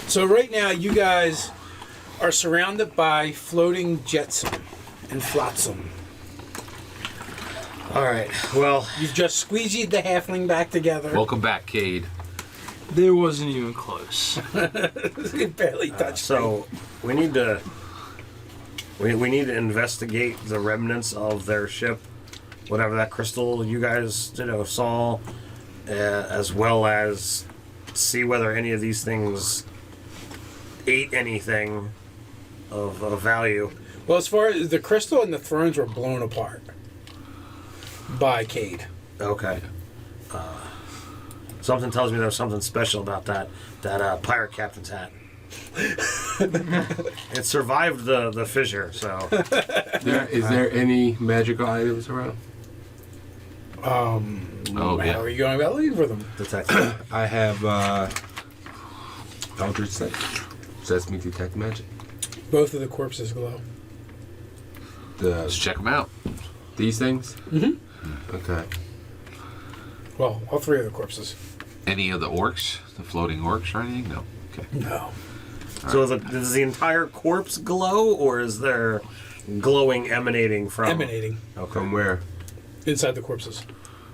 So right now, you guys are surrounded by floating jetsam and flotsam. All right. Well, You've just squeegeed the halfling back together. Welcome back, Cade. There wasn't even close. It barely touched. so we need to we need to investigate the remnants of their ship, whatever that crystal you guys saw, as well as see whether any of these things ate anything of value. Well, as far as the crystal and the thrones were blown apart by Cade. Okay. Something tells me there's something special about that pirate captain's hat. It survived the fissure, so. Is there any magical items around? Oh, How yeah. are you going about looking for them? Detective. I have Eldritch Sight. Sets me detect magic. Both of the corpses glow. Let's check them out. These things? Mm-hmm. Okay. Well, all three of the corpses. Any of the orcs? The floating orcs or anything? No. Okay. No. So does the entire corpse glow, or is there glowing emanating from? Emanating Okay. From where? inside the corpses.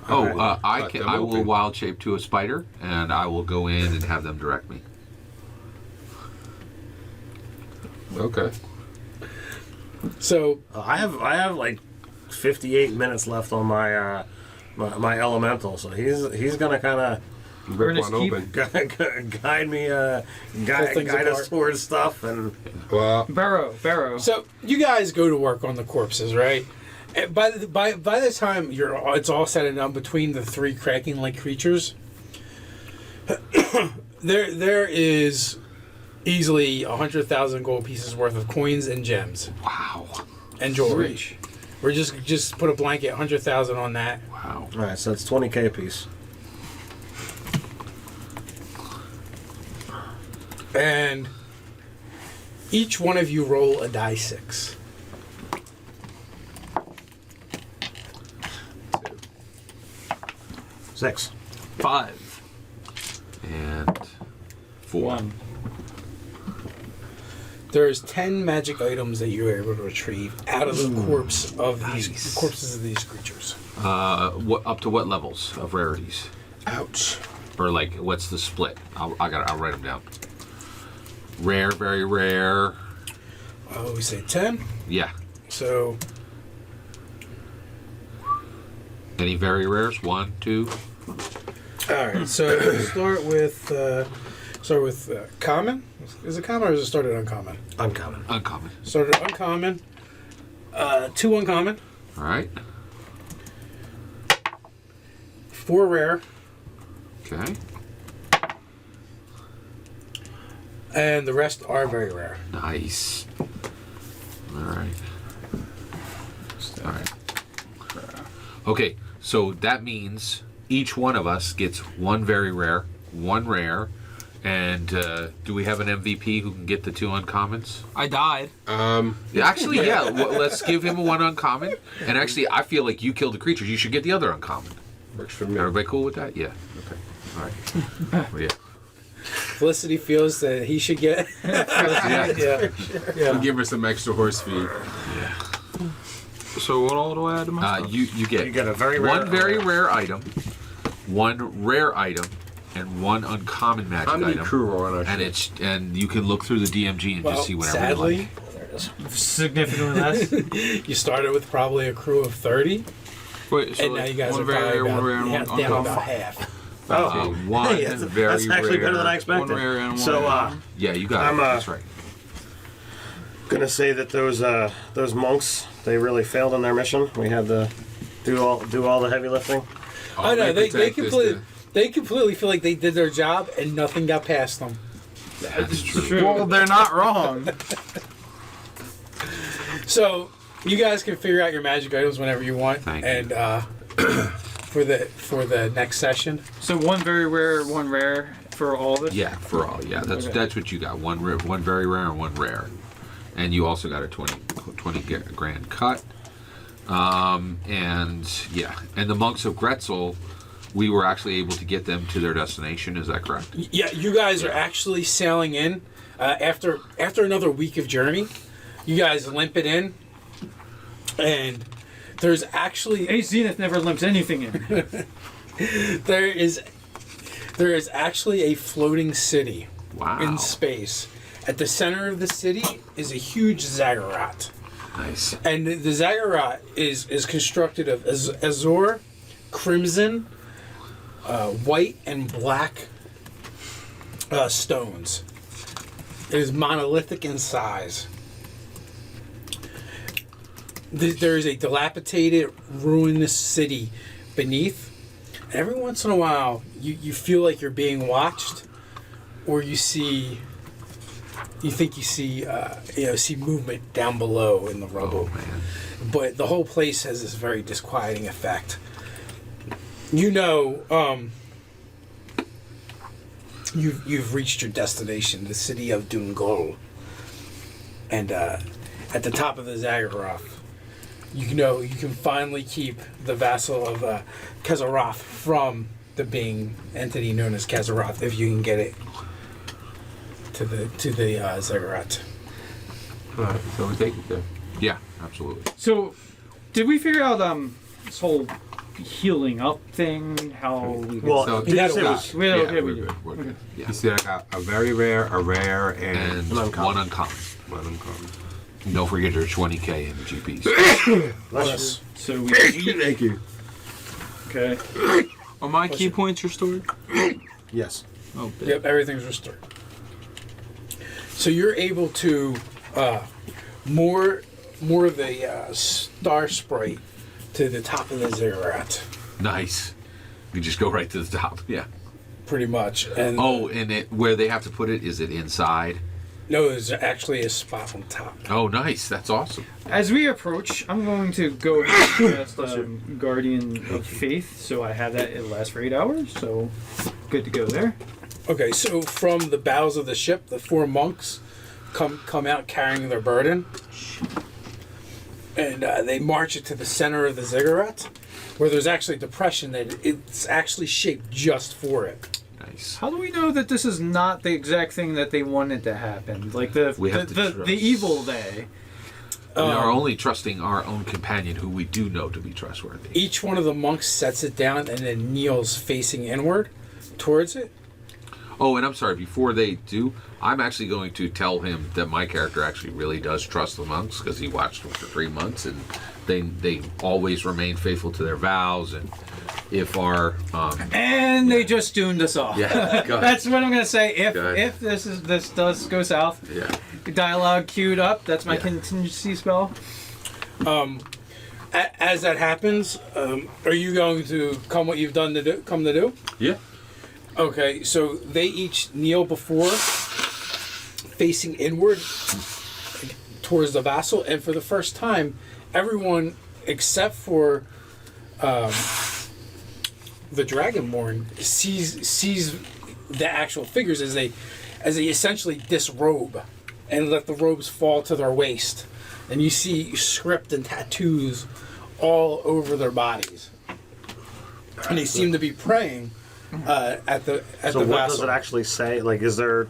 Oh, Alright. I will wild shape to a spider, and I will go in and have them direct me. Okay. So I have like 58 minutes left on my my elemental, so he's gonna kind of Rip one keep- open. guide me, guide things us apart. towards stuff, and Well, Barrow. So you guys go to work on the corpses, right? And by the time it's all said and done between the three kraken-like creatures, there is easily 100,000 gold pieces worth of coins and gems Wow. and jewelry. We're just put a blanket 100,000 on that. Wow. all right, so it's 20K a piece. And each one of you roll a die 6. Six. 5. And 4. 1. There's 10 magic items that you're able to retrieve out of the corpses of these creatures. Up to what levels of rarities? Ouch. Or like, what's the split? I'll write them down. Rare, very rare. Oh, we say 10. Yeah. So Any very rares? 1, 2. all right. So we'll start with common. Is it common or is it started uncommon? Uncommon. Uncommon. Started uncommon. 2 uncommon. All right. 4 rare. Okay. And the rest are very rare. Nice. All right. All right. Okay, so that means each one of us gets 1 very rare, 1 rare, and do we have an MVP who can get the 2 uncommons? I died. Yeah, actually, yeah. Let's give him a 1 uncommon. And actually, I feel like you killed the creatures. You should get the other uncommon. works for me. Everybody cool with that? Yeah. Okay. All right. Well, yeah. Felicity feels that he should get. Yeah. Yeah. Give her some extra horse feed. So what all do I add to my stuff? You get You get a very rare. 1 very rare item, 1 rare item, and 1 uncommon magic How many item. crew are on our And ship? and you can look through the DMG and Well, just see whatever sadly, you like. Significantly less. you started with probably a crew of 30, Wait, so and now you guys one are very probably rare, about, one rare, and one down to uncommon. about half. One Hey, very that's actually rare. better than I expected. 1 rare and 1 So, uncommon. Yeah, you got I'm, it. That's right. gonna say that those monks, they really failed in their mission. We had to do all the heavy lifting. Oh no, they protect this completely feel like they did their job and nothing got past them. That's true. Well, they're not wrong. So you guys can figure out your magic items whenever you want, Thank and for the next session. So 1 very rare, 1 rare for all of it? Yeah, for all. Yeah, that's Okay. that's what you got. 1 very rare and 1 rare, and you also got a 20 grand cut. And yeah, and the monks of Gretzel we were actually able to get them to their destination. Is that correct? Yeah, you guys are actually sailing in after another week of journey. You guys limp it in, and there's actually Hey, Zenith never limps anything in. there is actually a floating city Wow. in space. At the center of the city is a huge zaggurat. Nice. And the zaggurat is constructed of azure, crimson, white, and black stones. It is monolithic in size. There is a dilapidated, ruinous city beneath. And every once in a while, you feel like you're being watched, or you think you see see movement down below in the rubble. Oh man. But the whole place has this very disquieting effect. You've reached your destination, the city of Dungol. And at the top of the Zagharoth, you can finally keep the vassal of Kazaroth from the being entity known as Kazaroth if you can get it to the Zagharat. Alright, so we take it there. Yeah, absolutely. So, did we figure out this whole healing up thing? How we can Well, So- did you That'll say it work. was, Well, Yeah, okay, we we're do. good. We're good. Yeah. You said I got a very rare, a rare, And and one uncommon. one uncommon. And don't forget your 20k in GPs. bless So we Thank you. okay. Are my key points restored? you. Yes. Oh, bit. Yep, everything's restored. So you're able to more of the Star Sprite to the top of the ziggurat, Nice. You just go right to the top. Yeah. pretty much. And Oh, and where they have to put it, is it inside? no, there's actually a spot on top. Oh, nice. That's awesome. As we approach, I'm going to go ahead and cast Guardian of Faith, so I have that. It lasts for 8 hours, so good to go there. Okay, so from the bows of the ship, the 4 monks come out carrying their burden, and they march it to the center of the ziggurat, where there's actually a depression that it's actually shaped just for it. Nice. How do we know that this is not the exact thing that they wanted to happen? Like We have to trust. the evil they. We are only trusting our own companion, who we do know to be trustworthy. Each one of the monks sets it down and then kneels facing inward towards it. Oh, and I'm sorry, before they do, I'm actually going to tell him that my character actually really does trust the monks, because he watched them for 3 months, and they always remain faithful to their vows, and if our And they just tuned us off. yeah, go ahead. That's what I'm gonna say. Go ahead. If this does go south, Yeah. dialogue queued up. That's my Yeah. contingency spell. As that happens, are you going to come to do? Yeah. Okay, so they each kneel before, facing inward towards the vassal, and for the first time, everyone except for the Dragonborn sees the actual figures as they essentially disrobe and let the robes fall to their waist, and you see script and tattoos all over their bodies, and they seem to be praying at the So the what vassal. does it actually say? Like, is there?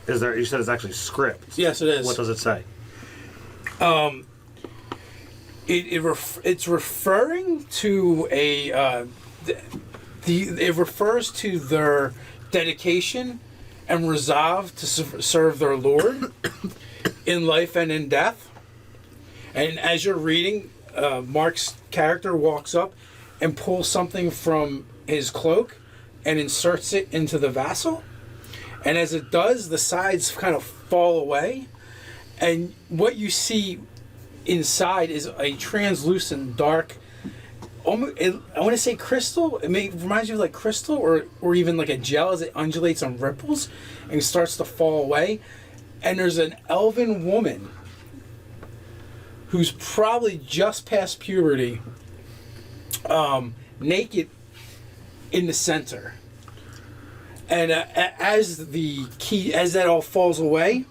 You said it's actually script. Yes, it is. What does it say? It's referring to it refers to their dedication and resolve to serve their Lord in life and in death. And as you're reading, Mark's character walks up and pulls something from his cloak and inserts it into the vassal. And as it does, the sides kind of fall away. And what you see inside is a translucent, dark, almost, I want to say crystal. It reminds you of like crystal or even like a gel as it undulates and ripples and starts to fall away. And there's an elven woman who's probably just past puberty, naked in the center. And as that all falls away,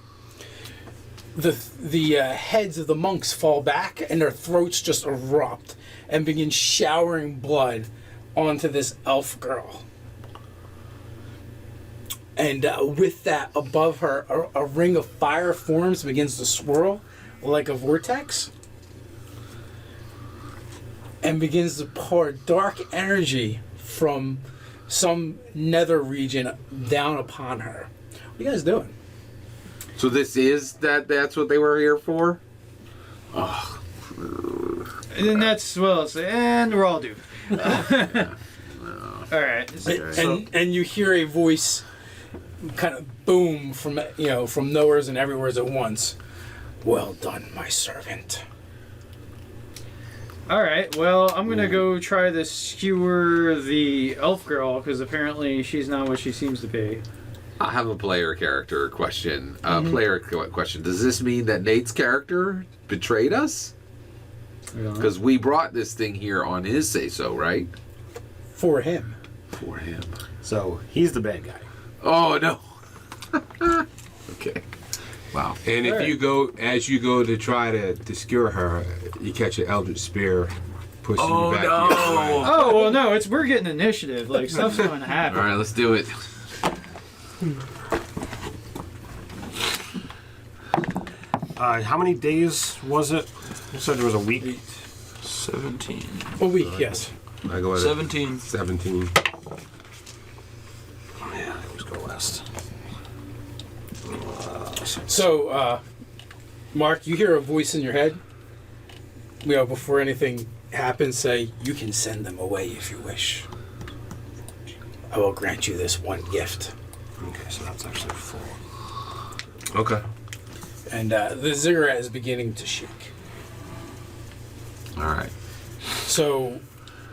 the heads of the monks fall back and their throats just erupt and begin showering blood onto this elf girl. And with that, above her, a ring of fire forms, begins to swirl like a vortex, and begins to pour dark energy from some nether region down upon her. What are you guys doing? So this is that's what they were here for? And then that's, well, and we're all doomed. Alright. And you hear a voice kind of boom from nowheres and everywheres at once. Well done, my servant. Alright, well, I'm gonna go try to skewer the elf girl, because apparently she's not what she seems to be. I have a player character question. Question. Does this mean that Nate's character betrayed us? Because we brought this thing here on his say-so, right? For him. For him. So he's the bad guy. Oh, no. Okay. Wow. And if you go, as you go to try to skewer her, you catch an eldritch spear pushing you back. no. The other way. Oh, well, no, we're getting initiative. Like, stuff's going to happen. All right, let's do it. How many days was it? You said there was a week. 17. A week, yes. I go at 17. 17. Yeah, let's go west. So, Mark, you hear a voice in your head. Before anything happens, say, you can send them away if you wish. I will grant you this one gift. Okay, so that's actually 4. Okay. And the ziggurat is beginning to shake. All right. So,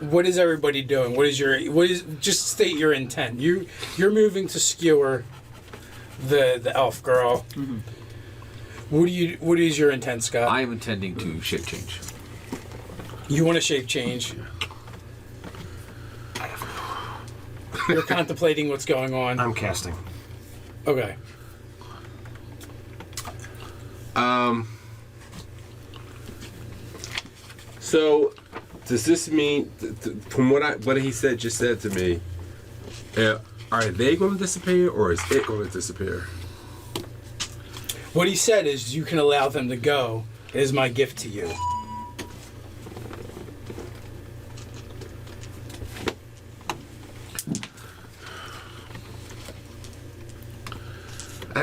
what is everybody doing? Just state your intent. You're moving to skewer the elf girl. Mm-hmm. What is your intent, Scott? I am intending to shape change. You want to shape change. You're contemplating what's going on. I'm casting. Okay. So, does this mean, from what he just said to me, are they going to disappear or is it going to disappear? What he said is, you can allow them to go. It is my gift to you.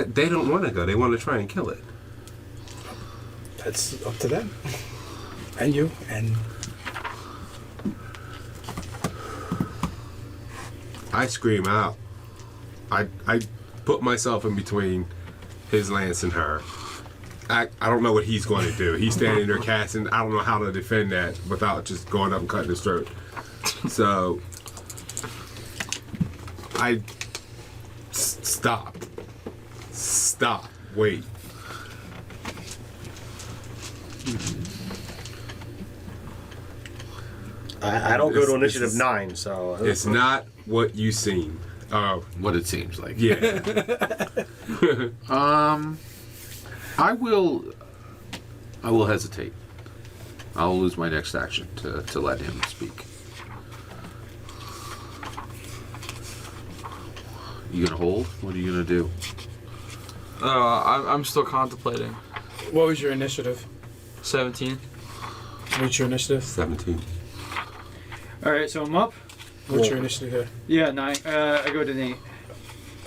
They don't want to go. They want to try and kill it. That's up to them. And you. And I scream out. I put myself in between his lance and her. I don't know what he's going to do. He's standing there casting. I don't know how to defend that without just going up and cutting his throat. So I stop. Wait. I don't go to This initiative is- 9, so It's not what you seen. What it seems like. Yeah. I will hesitate. I'll lose my next action to let him speak. You gonna hold? What are you gonna do? I'm still contemplating. what was your initiative? 17. What's your initiative? 17. Alright, so I'm up. What's your initiative here? Yeah, 9. I go to Nate.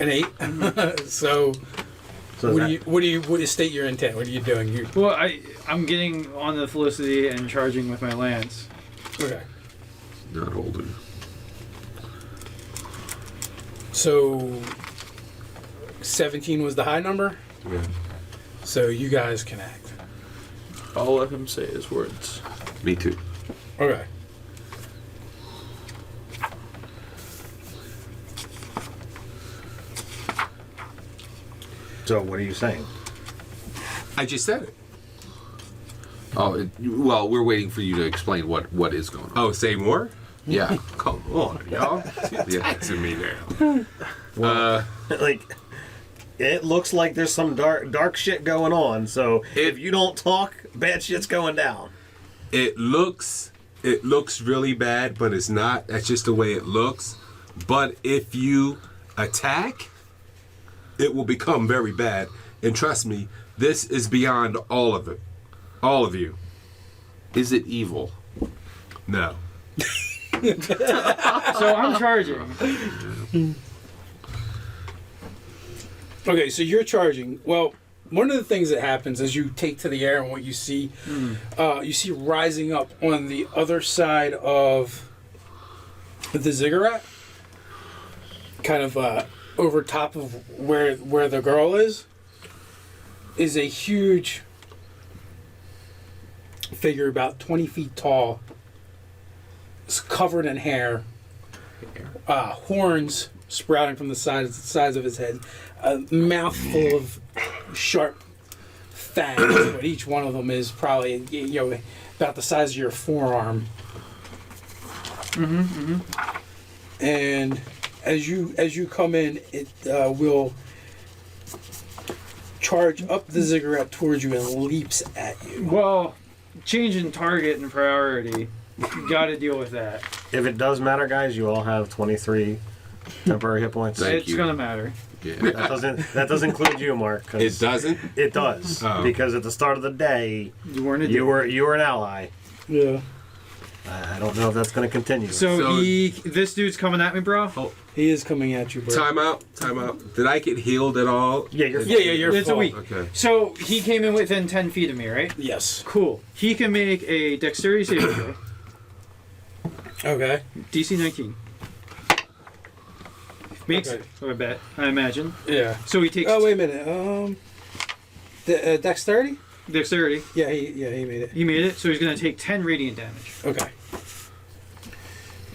An 8. So what do you state your intent? What are you doing? Well, I'm getting on the Felicity and charging with my lance. Okay. Not holding. So 17 was the high number. Yeah. So you guys can act. I'll let him say his words. Me too. Okay. So what are you saying? I just said it. Oh, well, we're waiting for you to explain what is going on. Oh, say more? Yeah. Come on, y'all. Yeah. Taxing me now. Like, it looks like there's some dark shit going on. So if you don't talk, bad shit's going down. It looks it looks really bad, but it's not. That's just the way it looks. But if you attack, it will become very bad. And trust me, this is beyond all of it. All of you. Is it evil? No. So I'm charging. Okay, so you're charging. Well, one of the things that happens as you take to the air and what you see rising up on the other side of the ziggurat, kind of over top of where the girl is a huge figure about 20 feet tall. It's covered in hair, horns sprouting from the sides of his head, a mouth full of sharp fangs, but each one of them is probably about the size of your forearm. And as you come in, it will charge up the ziggurat towards you and leaps at you. Well, changing target and priority. Got to deal with that. If it does matter, guys, you all have 23 temporary hit points. It's gonna matter. Yeah. That does include you, Mark. 'cause It doesn't? It does because at the start of the day, You weren't a you were an ally. Yeah. I don't know if that's going to continue. So this dude's coming at me, bro. He is coming at you, bro. Time out. Did I get healed at all? yeah, you're You're It's full. a week. Okay. So he came in within 10 feet of me, right? Yes. Cool. He can make a dexterity saving throw. Okay. DC 19. Makes Okay. it, I bet. I imagine. Yeah. So he takes Oh, wait a minute. Dexterity? dexterity. Yeah, he made it. He made it, so he's going to take 10 radiant damage. Okay.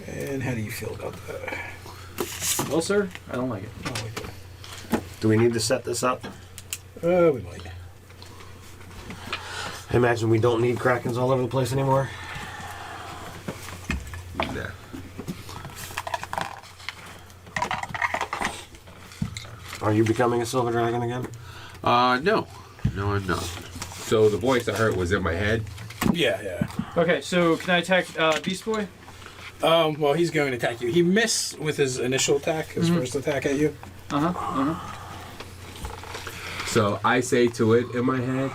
And how do you feel about that? Well, sir, I don't like it. Oh, wait. Do we need to set this up? We might. I imagine we don't need krakens all over the place anymore. Nah. Are you becoming a silver dragon again? No, I'm not. So the voice I heard was in my head. Yeah. Okay, so can I attack Beast Boy? Well, he's going to attack you. He missed with his initial attack, his first attack at you. So I say to it in my head.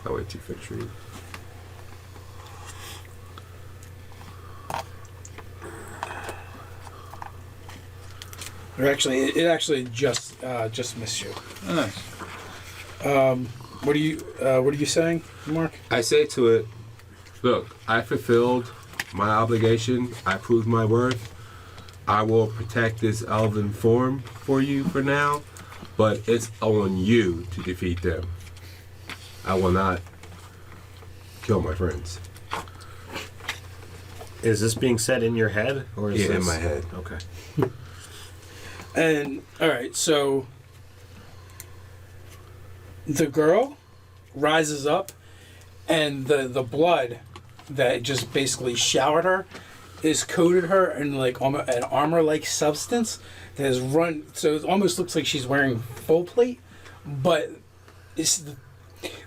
I'll wait till you finish reading. It actually just missed you. Oh, nice. What are you saying, Mark? I say to it, look, I fulfilled my obligation. I proved my worth. I will protect this elven form for you for now, but it's on you to defeat them. I will not kill my friends. Is this being said in your head? Or is Yeah, in this... my head. Okay. And all right, so the girl rises up, and the blood that just basically showered her is coated her in like an armor-like substance that has run. So it almost looks like she's wearing full plate, but it's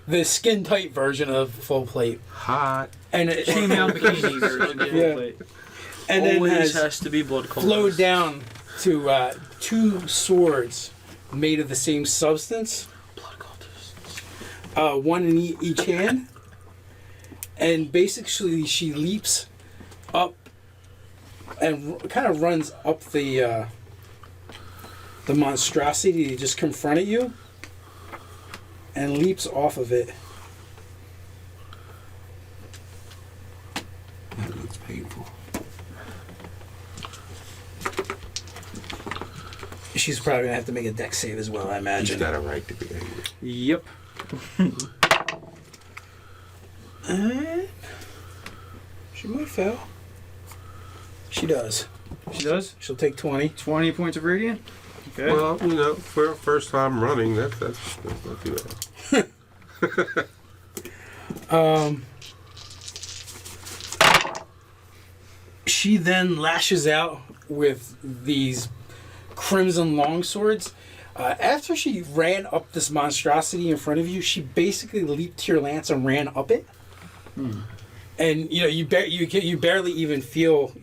the skin-tight version of full plate. Hot. And it Female bikini version. Yeah. And then Always has has to be blood colors. flowed down to two swords made of the same substance. Blood cultists. One in each hand. And basically she leaps up and kind of runs up the monstrosity to just confront at you and leaps off of it. That looks painful. She's probably gonna have to make a dex save as well, I She's imagine. got a right to be angry. Yep. She might fail. She does. She does. She'll take 20. 20 points of radiant. Okay. Well, you know, for a first time running, that's not too bad. She then lashes out with these crimson longswords. After she ran up this monstrosity in front of you, she basically leaped to your lance and ran up it. And you barely even feel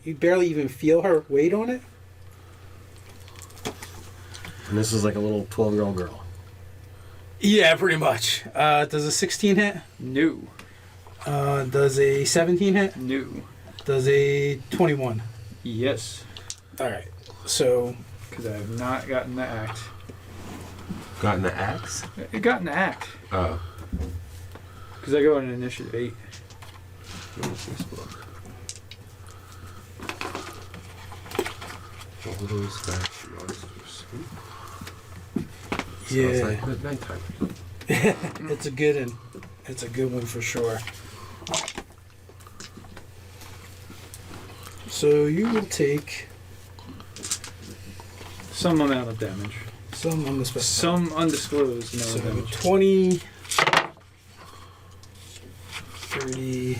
her weight on it. And this is like a little 12-year-old girl. Yeah, pretty much. Does a 16 hit? No. Does a 17 hit? No. Does a 21? Yes. All right. So Because I have not gotten the act. Gotten the axe? It got an act. Oh. Because I go on initiative 8. Where's this book? All those facts monsters. yeah, Sounds like nighttime. it's a good one. It's a good one for sure. So you will take Some amount of damage. some on the special. Some undisclosed amount So of damage. 20, 30,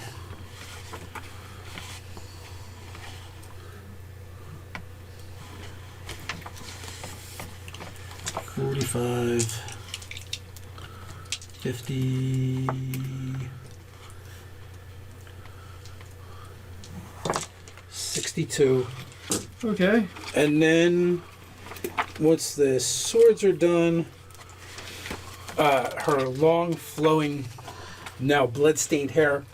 45, 50, 62. Okay. And then once the swords are done, her long flowing, now blood-stained hair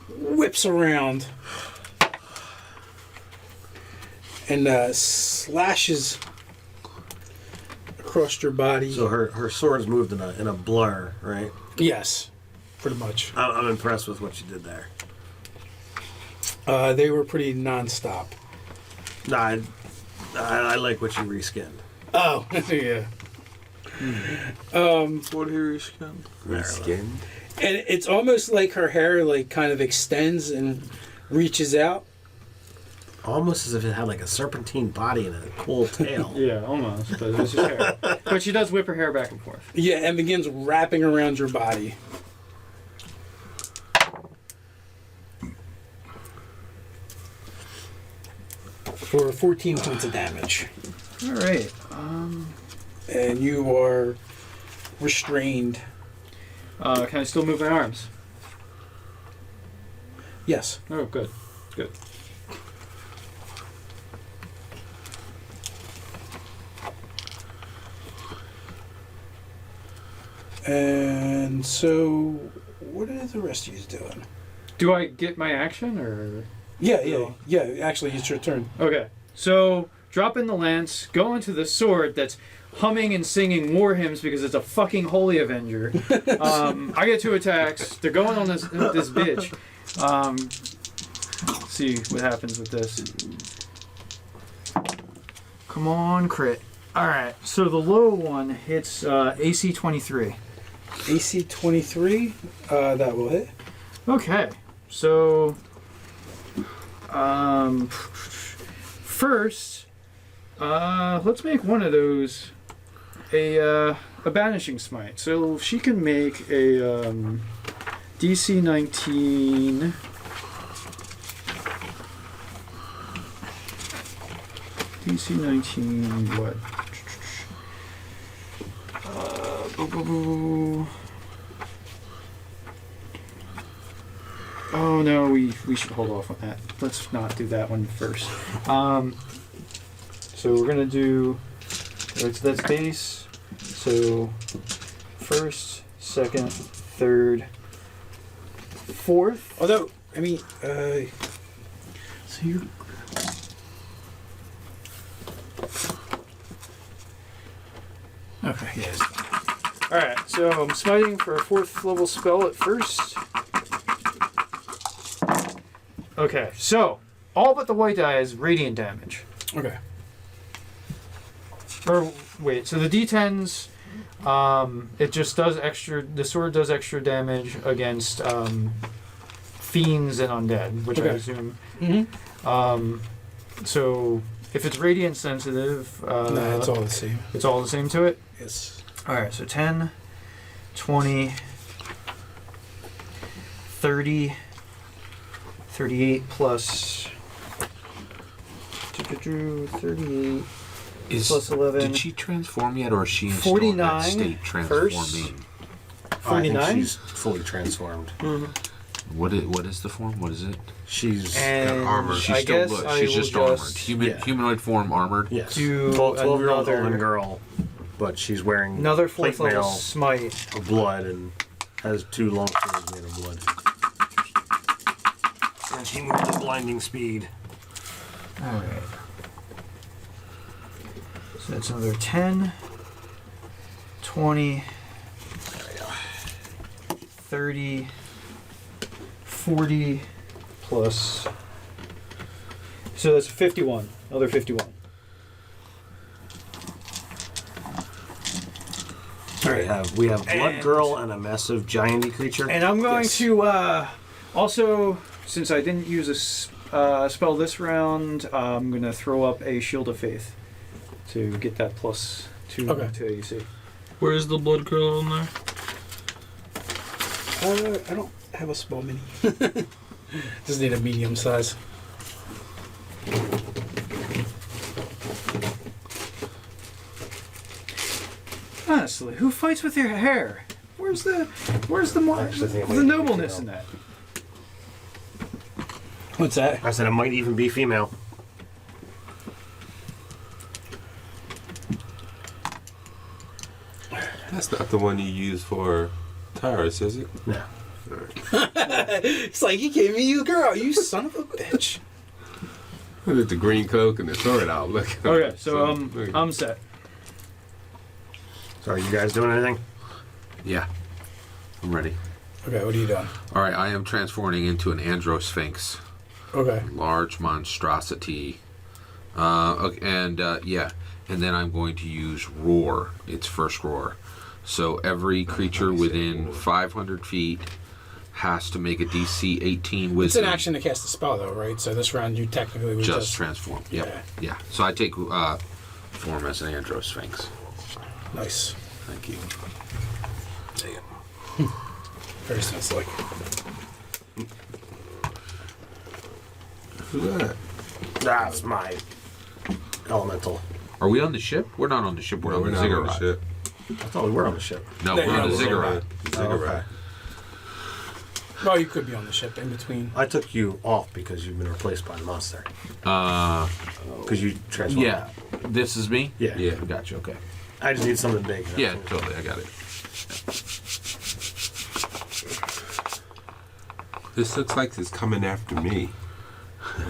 whips around and slashes across your body. So her sword's moved in a blur, right? Yes, pretty much. I'm impressed with what you did there. They were pretty non-stop. Nah, I like what you reskinned. Oh, yeah. What here is skin? Reskinned? And it's almost like her hair like kind of extends and reaches out. Almost as if it had like a serpentine body and a cool tail. Yeah, almost. But it's just hair. But she does whip her hair back and forth. Yeah, and begins wrapping around your body. For 14 points of damage. All right. And you are restrained. Can I still move my arms? Yes. Oh, good. Good. And so, what are the rest of you doing? Do I get my action or? Yeah. Actually, it's your turn. Okay. So drop in the lance, go into the sword that's humming and singing war hymns because it's a fucking holy avenger. I get 2 attacks. They're going on this bitch. Let's see what happens with this. Come on, crit. All right. So the low one hits AC 23. AC 23, that will hit. Okay. So first, let's make one of those a banishing smite. So she can make a DC 19. DC 19 what? Oh no, we should hold off on that. Let's not do that one first. So we're gonna do that's base. So first, second, third, fourth. Although, I mean, so you. Okay, yes. Alright, so I'm smiting for a 4th level spell at first. Okay, so all but the white die is radiant damage. Okay. Or wait, so the D10s, it just does extra. The sword does extra damage against fiends and undead, which I Okay. assume. Mm-hmm. So if it's radiant sensitive, No, it's all the same. it's all the same to it. Yes. All right, so 10, 20, 30, 38 plus 38 plus 11. Did she transform yet, or is she in 49 still in that state transforming? I think 49? she's fully transformed. What is the form? What is it? She's And armor. She's I still guess good. I She's will just armored. just Humanoid form armored. yes, do 12-year-old another- golden girl, but she's wearing another plate 4th level mail smite. of blood and has 2 long swords made of blood. And she moves at blinding speed. Alright. So that's another 10, 20, 30, 40, plus. So that's 51. Another 51. We have Blood Girl and a massive giant creature. And I'm going Yes. to also, since I didn't use a spell this round, I'm going to throw up a Shield of Faith to get that plus 2 Okay. to AC. Where's the blood girl in there? I don't have a small mini. Just need a medium size. Honestly, who fights with their hair? Where's the Actually, I think it might the be nobleness in female. that? What's that? I said it might even be female. That's not the one you use for Tyrus, is it? No. It's like, he gave me you, girl. You son of a bitch. With the green cloak and the sword out. Look. Okay, so look. I'm set. So are you guys doing anything? Yeah. I'm ready. Okay, what are you doing? All right, I am transforming into an andro sphinx, Okay. large monstrosity. Okay, and then I'm going to use roar. Its first roar. So every creature within 500 feet has to make a DC 18 It's wisdom. an action to cast a spell, though, right? So this round you technically would Just just... transform. Yep. Yeah. Yeah. So I take form as an andro sphinx. Nice. Thank you. Very sense-like. Who's that? That's my elemental. Are we on the ship? We're not on the ship. We're No, on we're the not on the ziggurat. ship. I thought we were on the ship. No, Yeah, we're on the we're ziggurat. Ziggurat. Oh, you could be on the ship in between. I took you off because you've been replaced by the monster. Because you transformed. Yeah. This is me? Yeah. Yeah. Gotcha. Okay. I just need something big. Yeah, totally. I got it. This looks like it's coming after me.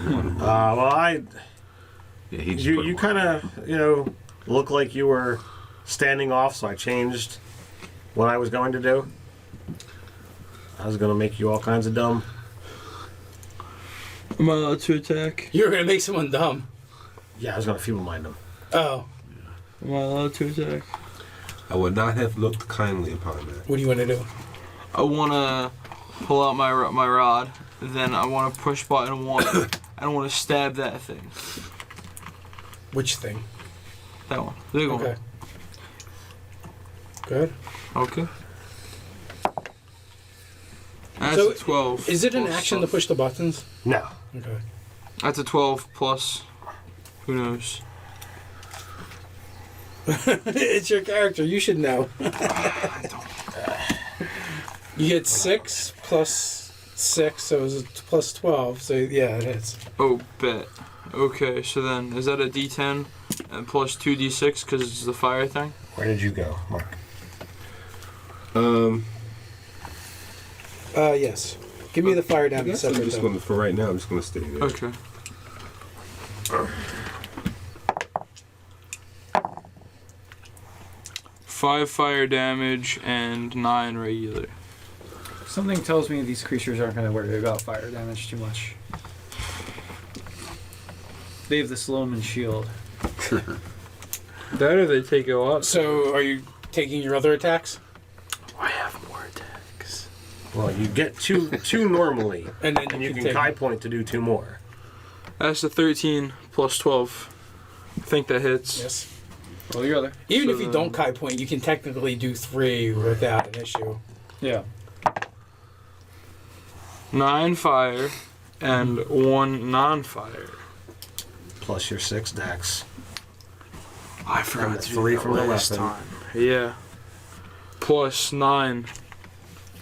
Well, Yeah, he just put you him on. kind of, look like you were standing off, so I changed what I was going to do. I was going to make you all kinds of dumb. Am I allowed to attack? You're going to make someone dumb. Yeah, I was going to feeble mind them. Oh. Am I allowed to attack? I would not have looked kindly upon that. What do you want to do? I want to pull out my rod, then I want to push button 1. I don't want to stab that thing. Which thing? That one. Big one. Okay. Good. Okay. That's So, a 12. Is it an plus action to some- push the buttons? No. Okay. That's a 12 plus. Who knows? It's your character. You should know. You get 6 plus 6, so it's plus 12. So yeah, it hits. Oh, bet. Okay, so then is that a D10 and plus 2D6 because it's the fire thing? Where did you go, Mark? Yes. Give me the fire I damage guess I'm separate. just though. going to, for right now, I'm just going to stay there. Okay. Five fire damage and 9 regular. Something tells me these creatures aren't going to worry about fire damage too much. They have the Sloman shield. That or they take a lot. So, are you taking your other attacks? I have more attacks. Well, you get two normally, And then and you can take... Kai point to do 2 more. That's a 13 plus 12. I think that hits. Yes. Roll your other. Even So if you then- don't Kai point, you can technically do 3 without an issue. Yeah. 9 fire and 1 non-fire. Plus your 6 dex. I forgot to do 3 that from the last weapon. time. Yeah. Plus 9.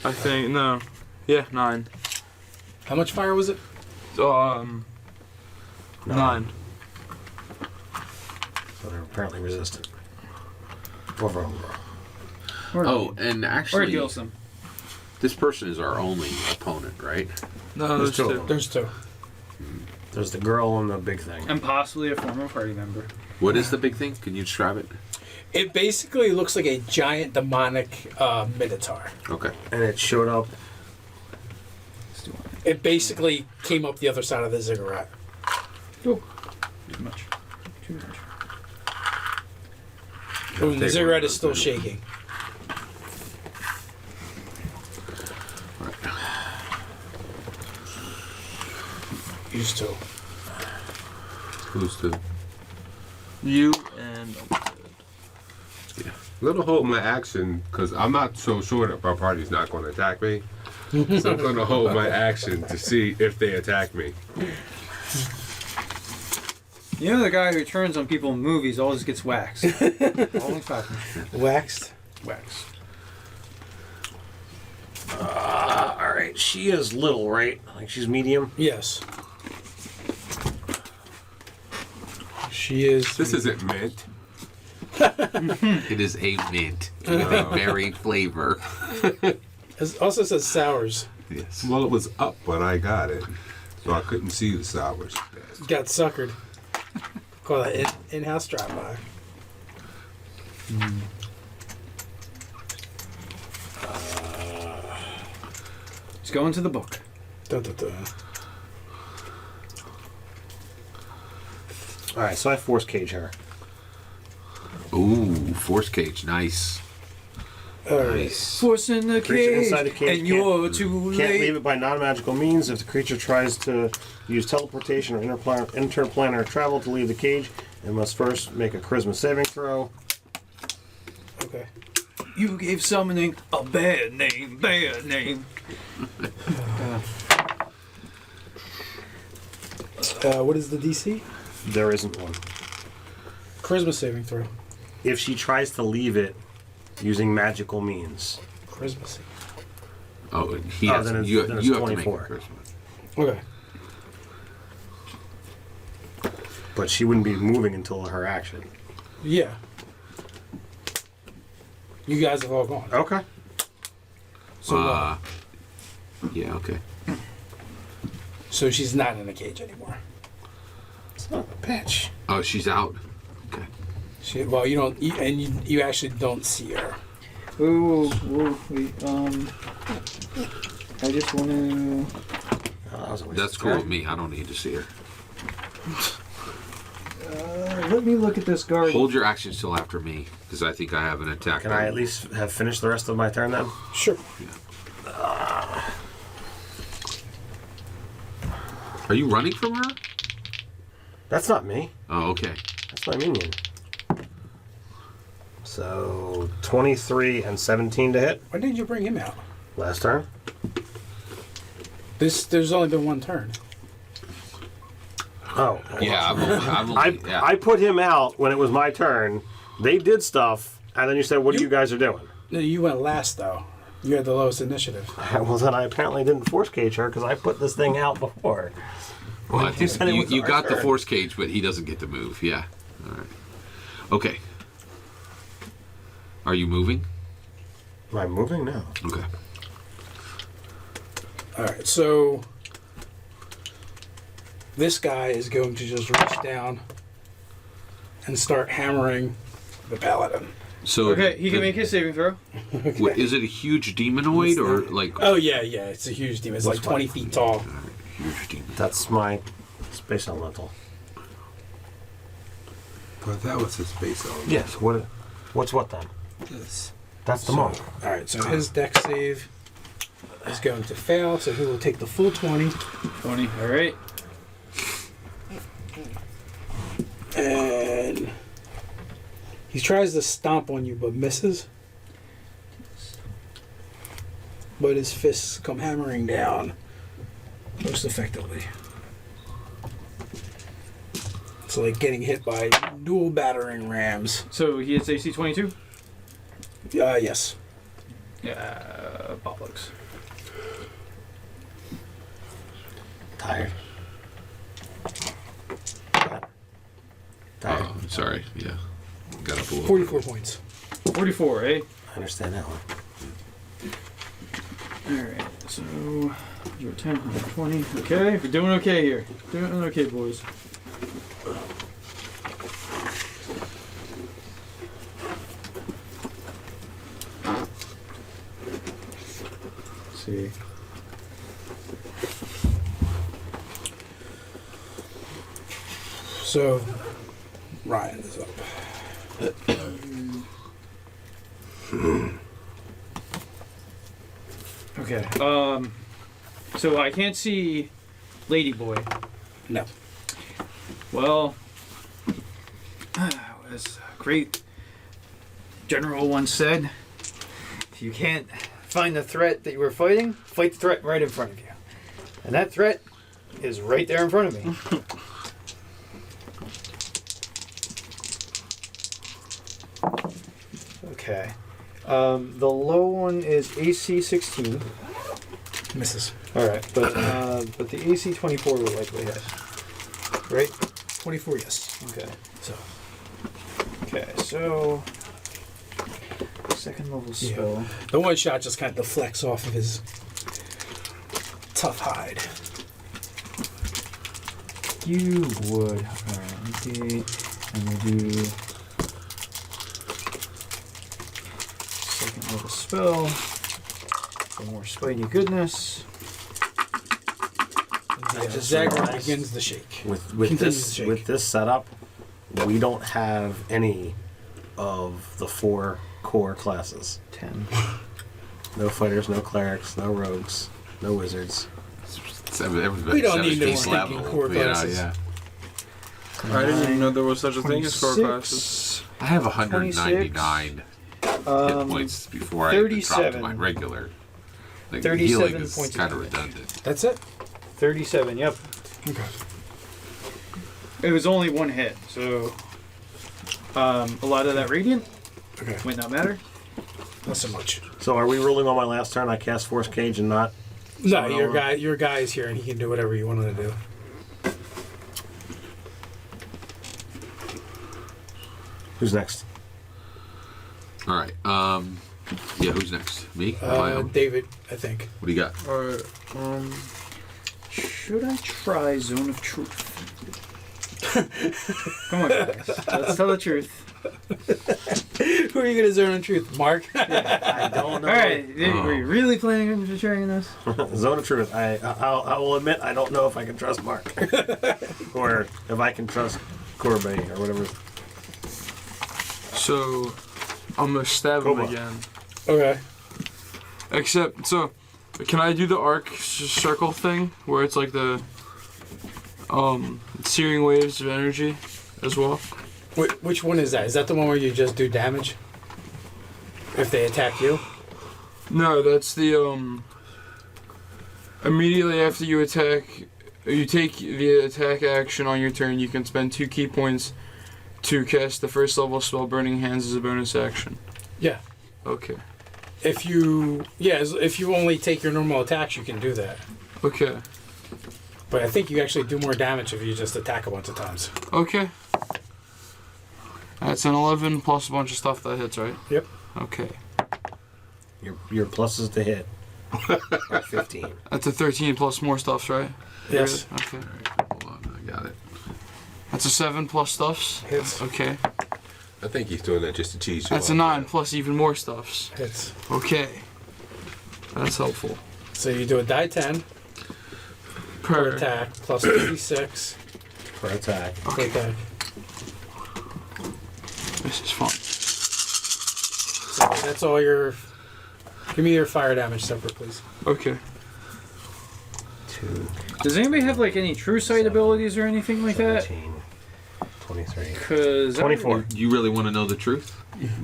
I think, no. Yeah, 9. How much fire was it? 9. So they're apparently resistant. Overall. Oh, and Or it actually, heals them. this person is our only opponent, right? No, There's there's 2 of 2. them. There's 2. There's the girl and the big thing. And possibly a former party member. What is the big thing? Can you describe it? It basically looks like a giant demonic minotaur. Okay. And it showed up. It basically came up the other side of the ziggurat. Oh, too much. Too much. Boom, the ziggurat is still shaking. Used to. Who's the? You and... Let me hold my action because I'm not so sure that my party's not going to attack me. So I'm going to hold my action to see if they attack me. You know the guy who turns on people in movies always gets waxed. Only 5 Waxed? wax. Alright, she is little, right? Like she's medium. Yes. She is. This isn't mint. It is a mint with a berry flavor. It also says sours. Yes. Well, it was up when I got it, so I couldn't see the sours. Got suckered. Call that in-house drive-by. Let's go into the book. Dun, dun, dun. Alright, so I force cage her. Ooh, force cage, nice. Nice. Force in the Creature cage, inside the cage and you're too can't late. leave it by non-magical means. If the creature tries to use teleportation or interplanar travel to leave the cage, it must first make a charisma saving throw. Okay. You gave summoning a bad name, bad name. What is the DC? There isn't one. Charisma saving throw. If she tries to leave it using magical means. Charisma saving. Oh, he Oh, has. then it's- You then it's have to make a 24. charisma. Okay. But she wouldn't be moving until her action. Yeah. You guys have all gone. Okay. So, Yeah. Okay. so she's not in a cage anymore. It's not a bitch. Oh, she's out. Okay. Well, you don't, you actually don't see her. Wait, I just want to... Oh, that was a waste That's of cool time. with me. I don't need to see her. let me look at this guard. Hold your actions till after me, because I think I have an attack. Can I at least have finished the rest of my turn then? Sure. Are you running from her? That's not me. Oh, okay. That's my minion. So 23 and 17 to hit. Why didn't you bring him out? Last turn. There's only been one turn. Oh. Yeah, I've only, yeah. I put him out when it was my turn. They did stuff, and then you said, "What are you guys are doing?" No, you went last though. You had the lowest initiative. Well, then I apparently didn't force cage her because I put this thing out before. Well, I think said it was you our got the turn. force cage, but he doesn't get to move. Yeah. All right. Okay. Are you moving? Am I moving now? Okay. All right, so this guy is going to just reach down and start hammering the paladin. So Okay, he can make his saving throw. Is it a huge demonoid or like Oh yeah, it's a huge demon. It's like 20 feet tall. huge demon? That's my space elemental. But that was his space element. Yes. What's what then? This. That's the So, monk. all right, so his deck save is going to fail, so he will take the full 20. 20, alright. And he tries to stomp on you, but misses. But his fists come hammering down most effectively. It's like getting hit by dual battering rams. So he hits AC 22? Yes. Yeah, bollocks. Tired. Tired. Oh, I'm sorry. Yeah. Got up a little. 44 points. 44, eh? I understand that one. Alright, so 110, 120. Okay, we're doing okay here. Doing okay, boys. Let's see. So, Ryan is up. Okay. So I can't see Ladyboy. No. Well, as a great general once said, if you can't find the threat that you were fighting, fight the threat right in front of you. And that threat is right there in front of me. Okay. The low one is AC 16. Misses. All right, but the AC 24 will likely hit. Right? 24, yes. Okay. So, So second level spell. the one shot just kind of deflects off of his tough hide. You would. Alright, okay. And we'll do second level spell. For more spidey goodness. Yeah, the Zagor begins to shake. With Continues this to shake. with this setup, we don't have any of the 4 core classes. 10. No fighters, no clerics, no rogues, no wizards. We don't need no stinking core classes. Yeah. I didn't even know there was such a thing as core 26. classes. I have 199 hit points before I even dropped 37. my regular. Like, 37 healing is points of kind of damage. redundant. That's it? 37, yep. Okay. It was only one hit, so a lot of that radiant Okay. might not matter. Not so much. So are we rolling on my last turn? I cast Force Cage and not. No, your guy is here and he can do whatever you want him to do. Who's next? All right. Yeah. Who's next? Me? Am I on? David, I think. What do you got? Alright, Should I try Zone of Truth? Come on, guys. Let's tell the truth. Who are you going to zone on truth? Mark? I don't know. Alright, were you really planning on trying this? Zone of Truth. I will admit I don't know if I can trust Mark. Or if I can trust Koba or whatever. so I'm gonna stab him Koba. again. Okay. Except, so, can I do the arc circle thing where it's like the searing waves of energy as well? Which one is that? Is that the one where you just do damage? If they attack you? No, that's the immediately after you attack, you take the attack action on your turn. You can spend 2 key points to cast the first level spell Burning Hands as a bonus action. Yeah. Okay. If you only take your normal attacks, you can do that. Okay. But I think you actually do more damage if you just attack a bunch of times. Okay. That's an 11 plus a bunch of stuff that hits, right? Yep. Okay. Your pluses to hit are 15. That's a 13 plus more stuffs, right? Yes. Okay. Hold on. I got it. That's a 7 plus stuffs. Hits. Okay. I think he's doing that just to cheese you. That's a 9 plus even more stuffs. Hits. Okay. That's helpful. So you do a die 10 per attack plus 36 Per attack. per attack. This is fun. So that's all your... Give me your fire damage separate, please. Okay. 2, Does anybody have like any true sight abilities or anything like that? 17, 23. Cause 24. You really want to know the truth?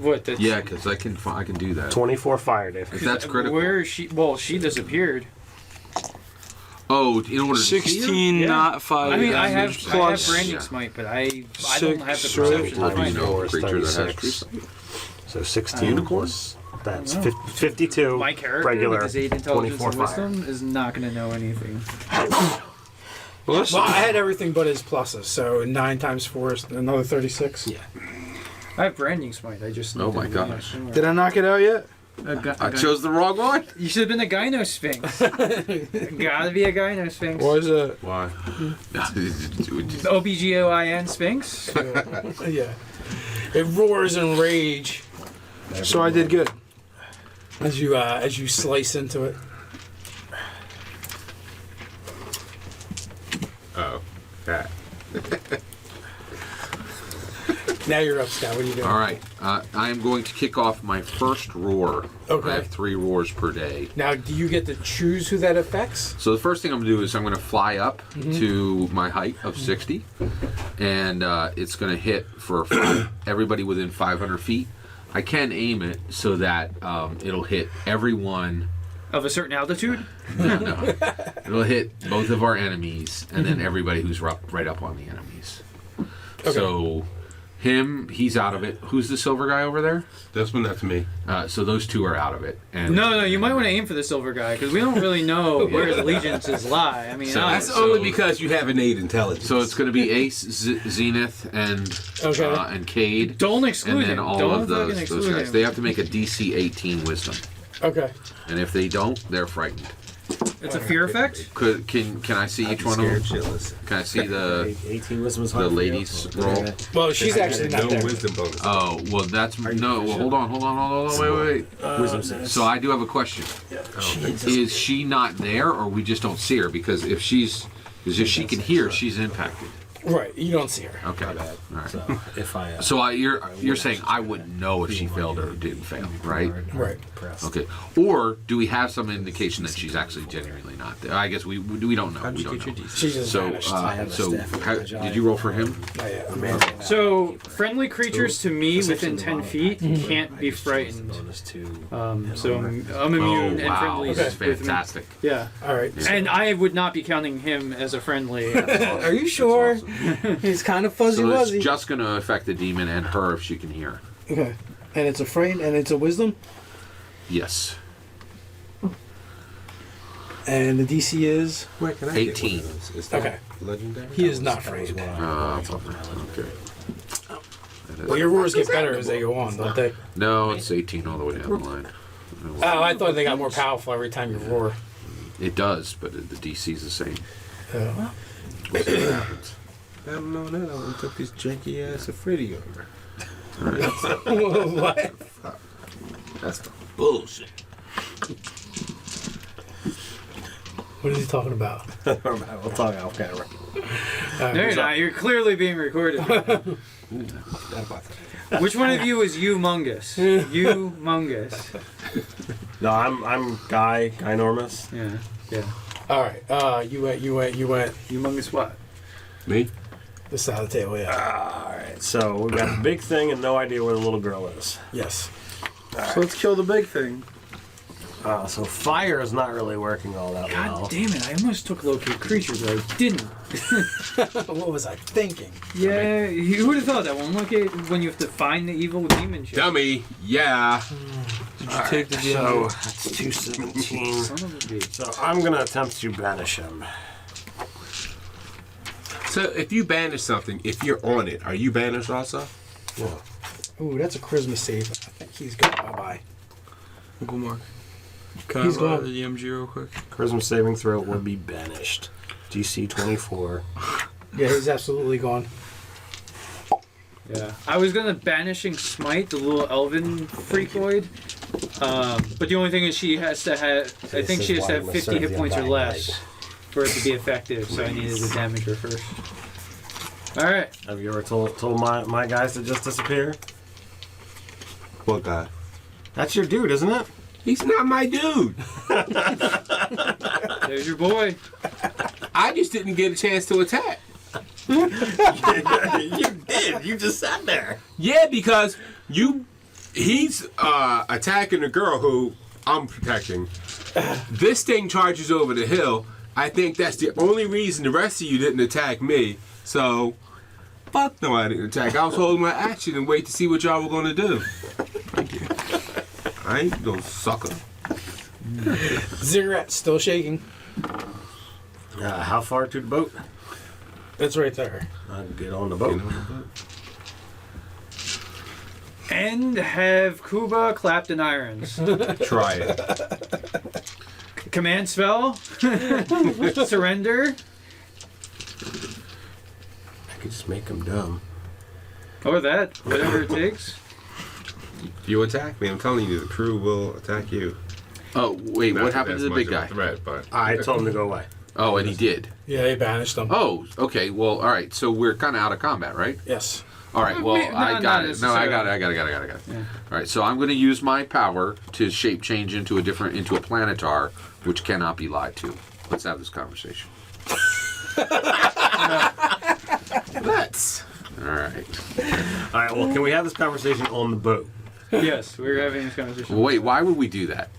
What? That's, Yeah, because I can do that. 24 fire, Dave. If that's critical. Where is she? Well, she disappeared. Oh, in order to see her? 16, Yeah. not 5 I mean, I damage have plus. branding smite, but I don't have the 6, perception right? to find know a it. creature that has 36. true sight? So 16 Unicorn? That's I don't know. 52. My character regular, with his 8 intelligence 24 and wisdom is not going to know anything. Well, that's- Well, I had everything but his pluses, so 9 times 4 is another 36. Yeah. I have branding smite. I just. Oh need my to- gosh. yeah, Did I knock it out yet? I chose the wrong one. You should have been a Gyno Sphinx. Gotta be a Gyno Sphinx. Why is that? Why? OBGOIN Sphinx. Yeah. It roars in rage So I did good. as you slice into it. Oh, that. Now you're up, Scott. What are you doing? All right, I am going to kick off my first roar. Okay. I have 3 roars per day. Now, do you get to choose who that affects? So the first thing I'm going to do is I'm going to fly up to my height of 60, and it's going to hit for everybody within 500 feet. I can aim it so that it'll hit everyone. Of a certain altitude. No, it'll hit both of our enemies, and then everybody who's right up on the enemies. Okay. So he's out of it. Who's the silver guy over there? This one, that's me. So those 2 are out of it. And No, you might want to aim for the silver guy because we don't really know where his allegiances lie. I mean, So- That's So- only because you have innate intelligence. So it's going to be Ace, Zenith, and Okay. and Cade, don't exclude and then him. all Don't of fucking those exclude guys. him. They have to make a DC 18 Wisdom, Okay. and if they don't, they're frightened. It's a fear effect. Can I see each one of them? Can I see the 18 wisdom is the hard for you. ladies roll? Well, she's actually no not there. wisdom bonus. Oh well, that's no. Well, hold on, wait. Wisdom 6. So I do have a question. Is she not there, or we just don't see her? Because if if she can hear, she's impacted. Right. You don't see her. Okay. All right. So if I. So you're saying I wouldn't know if she failed or didn't fail, right? Right. Okay. Or do we have some indication that she's actually genuinely not there? I guess we don't know. We don't know. She just So vanished. did you roll for him? Not yet. So friendly creatures to me within 10 feet can't be frightened. So I'm immune and friendly That's with me. fantastic. Yeah. All right. And I would not be counting him as a friendly. Are you sure? He's kind of fuzzy So wuzzy. it's just going to affect the demon and her if she can hear. Okay. And it's a fright and it's a wisdom. Yes. And the DC is. Wait, can I 18. Get one of those? Is that Okay. legendary? He is not afraid. Okay. Well, your roars get better as they go on, don't they? No, it's 18 all the way down the line. Oh, I thought they got more powerful every time you roar. It does, but the DC's the same. Oh. We'll see what happens. I don't know that. I took this janky ass Afridi over. What? That's the bullshit. What is he talking about? We'll talk off camera. All No, right. you're not. You're clearly being recorded. Which one of you is you-mungus? You-mungus. No, I'm Guy Normus. Yeah. All right. You went. You-mungus what? Me? This side of the table, yeah. Alright, so we got the big thing and no idea where the little girl is. Yes. So let's kill the big thing. So fire is not really working all that well. God damn it, I almost took locate creature, but I didn't. What was I thinking? Yeah, you would have thought that one. Locate when you have to find the evil demon shit. Dummy. Yeah. Did you take the So DM? that's 217. Son of a bitch. So I'm gonna attempt to banish him. So if you banish something, if you're on it, are you banished also? Ooh, that's a charisma save. I think he's going bye-bye. Uncle Mark. Can He's I gone. the EMG real quick? Charisma saving throw would be banished. DC 24. Yeah, he's absolutely gone. Yeah. I was gonna banishing smite the little elven freakoid, but the only thing is she has to have. I think she has to have 50 hit points or less for it to be effective. So I needed to damage her first. All right. Have you ever told my guys to just disappear? What guy? That's your dude, isn't it? He's not my dude. There's your boy. I just didn't get a chance to attack. You did. You just sat there. Yeah, because he's attacking the girl who I'm protecting. This thing charges over the hill, I think that's the only reason the rest of you didn't attack me. So, fuck no, I didn't attack. I was holding my action and wait to see what y'all were gonna do. Thank you. I ain't no sucker. Ziggurat still shaking. How far to the boat? It's right there. I'll get on the boat. And have Koba clapped in irons. Try it. Command spell. Surrender. I could just make him dumb. Or that. Whatever it takes. You attack me. I'm telling you, the crew will attack you. Oh, wait, Not what that happened to that's the big much of guy? a threat, but I told him to go away. Oh, and he did. Yeah, they banished them. Oh, okay. Well, all right. So we're kind of out of combat, right? Yes. All right. Well, No, I not got it. No, I got necessarily. it. Yeah. All right. So I'm going to use my power to shape change into a planetar, which cannot be lied to. Let's have this conversation. let's. All right. All right, well, can we have this conversation on the boat? Yes, we're having this conversation. Well, wait. Why would we do that?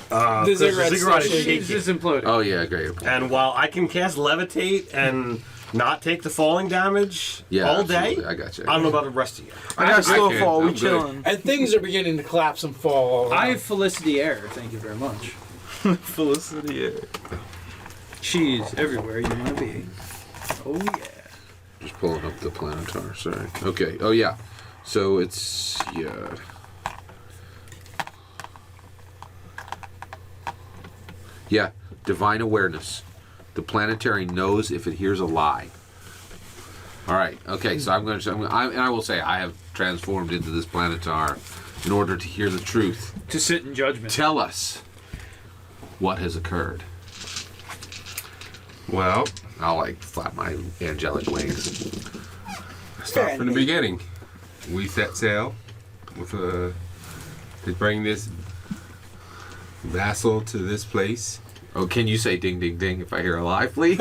The Because ziggurat's ziggurat still is shaking. It's shaking. just imploded. Oh yeah, great. And while I can cast levitate and not take the falling damage Yeah, all day, absolutely. I got you. I don't know about the rest of you. I got slow can. fall. I'm We good. chilling. And things are beginning to collapse and fall all around. I have Felicity Air, thank you very much. Felicity. Yeah. She's everywhere you want to be. Oh yeah. Just pulling up the planetar. Sorry. Okay. Oh yeah. So it's yeah. Yeah. Divine awareness. The planetary knows if it hears a lie. All right. Okay. So I will say I have transformed into this planetar in order to hear the truth. To sit in judgment. Tell us what has occurred. Well, I'll like flap my angelic wings. start from the beginning. We set sail with to bring this vassal to this place. Oh, can you say ding ding ding if I hear a lie, please?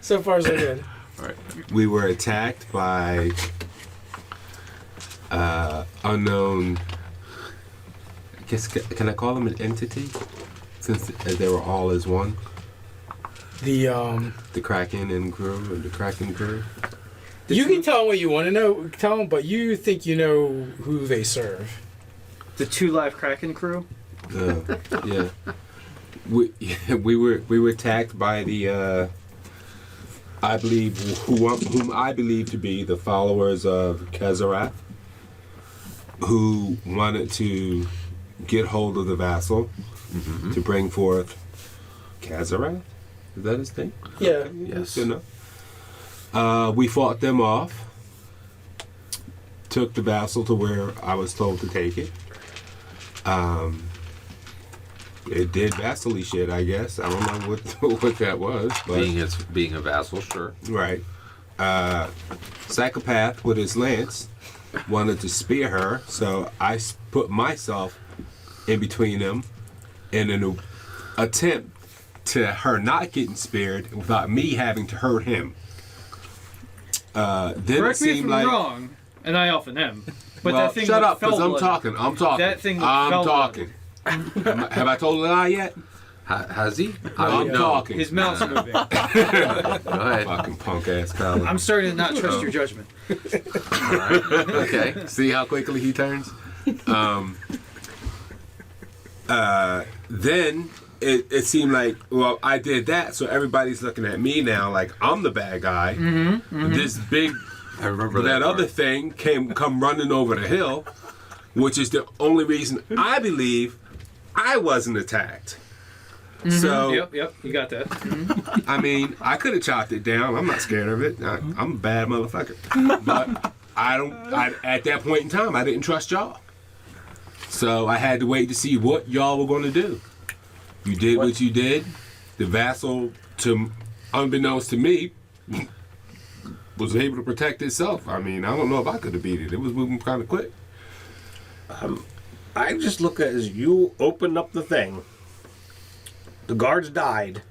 So far, so good. All right. We were attacked by unknown. I guess can I call them an entity? Since they were all as one. The The Kraken and crew, or the Kraken crew. you can tell them what you want to know. Tell them, but you think you know who they serve. The 2 Live Kraken crew. Yeah. We were attacked by the I believe whom I believe to be the followers of Kezarath, who wanted to get hold of the vassal to bring forth Kezarath. Is that his name? Yeah. Yes. Good enough. We fought them off. Took the vassal to where I was told to take it. It did vassally shit, I guess. I don't know what that was, but Being a vassal, sure. right. Psychopath with his lance wanted to spear her, so I put myself in between them in an attempt to her not getting speared without me having to hurt him. Then Correct it me if seemed I'm like wrong, and I often am. But well, that thing shut with up, because fell I'm blood- talking. I'm talking. That thing with I'm fell blood. talking. Have I told a lie yet? Has he? I'm would know. talking. His mouth's moving. Go ahead. Fucking punk ass Colin. I'm starting to not trust your judgment. All right. Okay. See how quickly he turns? Then it seemed like, well, I did that, so everybody's looking at me now like I'm the bad guy. This big, I remember that that other part. thing come running over the hill, which is the only reason I believe I wasn't attacked. So, Yep, you got that. I mean, I could have chopped it down. I'm not scared of it. I'm a bad motherfucker. But at that point in time, I didn't trust y'all. So I had to wait to see what y'all were going to do. You did what you did. The vassal, unbeknownst to me, was able to protect itself. I mean, I don't know if I could have beat it. It was moving kind of quick. I just look at it as you opened up the thing. The guards died.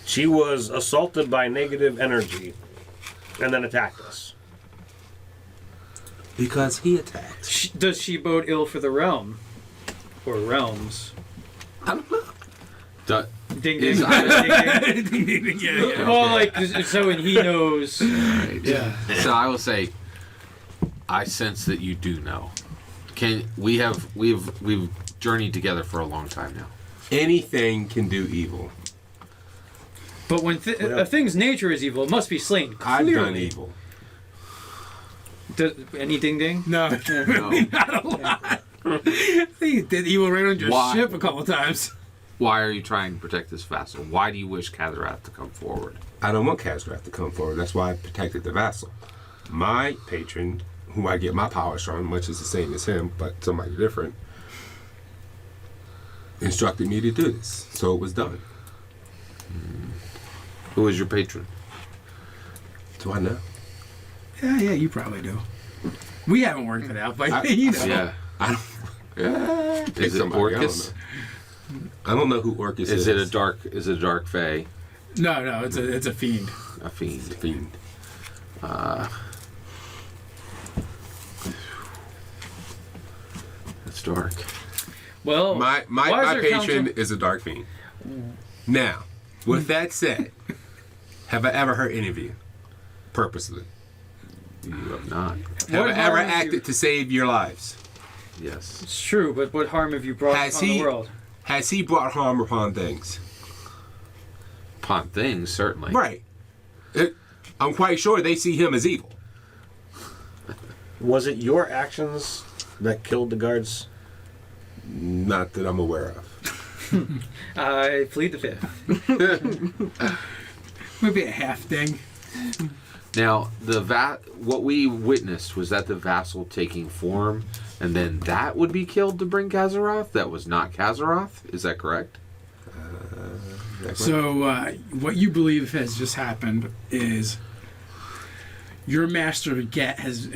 She was assaulted by negative energy and then attacked us. Because he attacked. Does she bode ill for the realm? Or realms? I don't know. Ding Is ding. Ding, ding. Yeah. Well, like so, and he knows. Right. Yeah. So I will say, I sense that you do know. We've journeyed together for a long time now. Anything can do evil. But when a thing's nature is evil, it must be slain. I've Clearly. done evil. Any ding ding? No, really not a lot. He did evil right on your Why? ship a couple times. Why are you trying to protect this vassal? Why do you wish Katharath to come forward? I don't want Kazrath to come forward. That's why I protected the vassal. My patron, who I get my powers from, much is the same as him, but somebody different, instructed me to do this. So it was done. Who is your patron? Do I know? Yeah, you probably do. We haven't worked it out, but you know. Yeah. I don't. Pick Is it somebody, Orcus? I don't know who Orcus is. Is it a dark fae? No, it's a fiend. A fiend. It's a fiend. That's dark. Well, My wiser patron counsel- is a dark fiend. Now, with that said, have I ever hurt any of you? Purposely. You have not. Have What I ever harm have acted you- to save your lives? Yes. It's true, but what harm have you brought Has upon he- the world? Has he brought harm upon things? Upon things, certainly. Right. I'm quite sure they see him as evil. Was it your actions that killed the guards? Not that I'm aware of. I plead the fifth. Maybe a half thing. Now, what we witnessed was that the vassal taking form, and then that would be killed to bring Kazaroth? That was not Kazaroth? Is that correct? So what you believe has just happened is your master's get has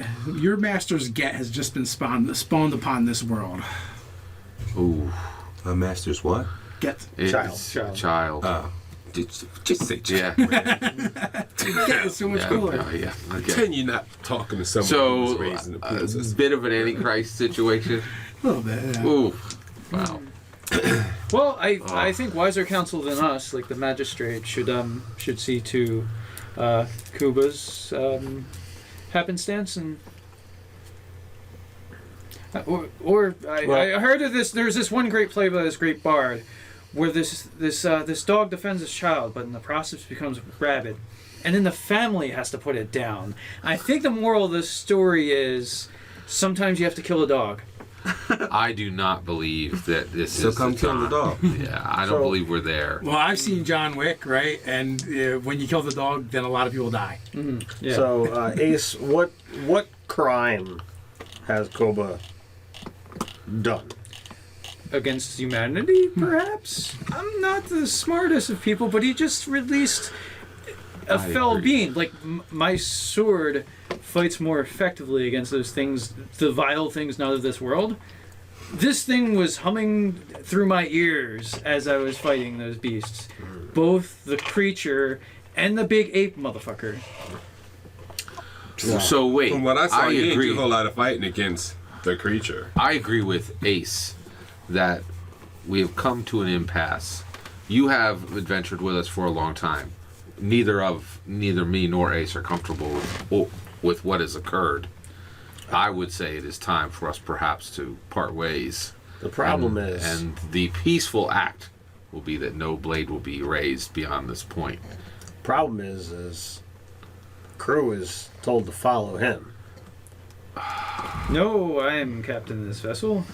just been spawned upon this world. Ooh. A master's what? Get It's Child. Just say Yeah. it's so much Yeah. cooler. Yeah. Okay. Pretend you're not talking to someone who's So, raised in a a princess. bit of an Antichrist situation. A little bit. Yeah. Ooh. Wow. Well, I think wiser counsel than us, like the magistrate, should see to Koba's happenstance and. I heard of this. There's this one great play by this great bard, where this dog defends his child, but in the process becomes rabid, and then the family has to put it down. I think the moral of this story is sometimes you have to kill a dog. I do not believe that this So is come the kill time. the dog. Yeah, I don't believe we're there. Well, I've seen John Wick, right? And when you kill the dog, then a lot of people die. Yeah. So, Ace, what crime has Koba done? Against humanity, perhaps? I'm not the smartest of people, but he just released a I fell agree. being. Like, my sword fights more effectively against those things, the vile things not of this world. This thing was humming through my ears as I was fighting those beasts. Both the creature and the big ape motherfucker. So wait, From what I saw, you didn't agree. do a whole lot of fighting against the creature. I agree with Ace that we have come to an impasse. You have adventured with us for a long time. Neither me nor Ace are comfortable with what has occurred. I would say it is time for us perhaps to part ways. The problem is... And the peaceful act will be that no blade will be raised beyond this point. problem is crew is told to follow him. No, I am captain of this vessel.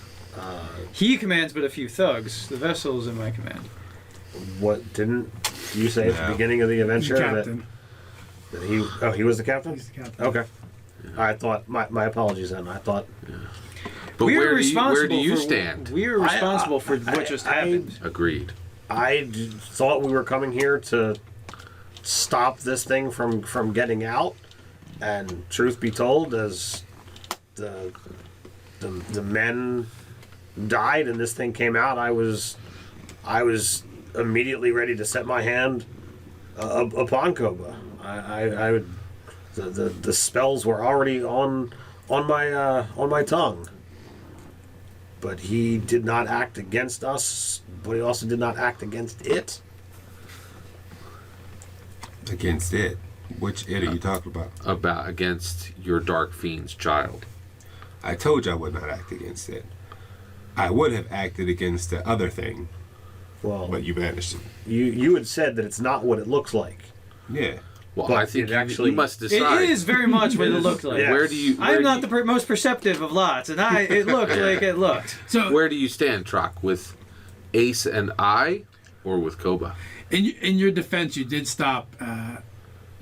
He commands but a few thugs. The vessel is in my command. What didn't you say at the No. beginning of the adventure Captain. that he was the captain? He's the captain. Okay. I thought my apologies then. I thought But We are where do responsible you for, stand? We are responsible for what just happened. Agreed. thought we were coming here to stop this thing from getting out, and truth be told, as the men died and this thing came out, I was immediately ready to set my hand upon Koba. I would the spells were already on my tongue. But he did not act against us, but he also did not act against it. Against it. Which it are you talking about? Against your dark fiend's child. I told you I would not act against it. I would have acted against the other thing, Well, but you banished it. you had said that it's not what it looks like. Yeah. Well, But I think it actually- you must decide. It is very much what it looked like. Yeah. Where do you? I'm not the most perceptive of lots, and it looked like it looked. So, Where do you stand, Trock? With Ace and I, or with Koba? in your defense, you did stop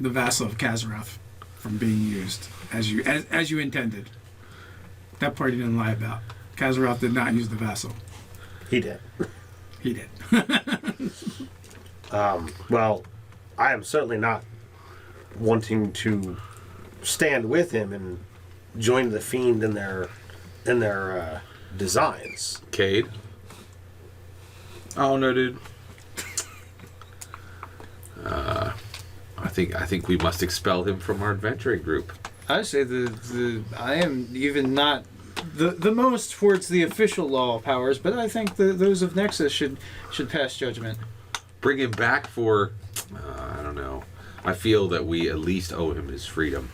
the vassal of Kazaroth from being used as you intended. That part you didn't lie about. Kazaroth did not use the vassal. He did. He did. Well, I am certainly not wanting to stand with him and join the fiend in their designs. Cade? I don't know, dude. I think we must expel him from our adventuring group. I say I am even not the most towards the official law powers, but I think those of Nexus should pass judgment. Bring him back for, I don't know. I feel that we at least owe him his freedom.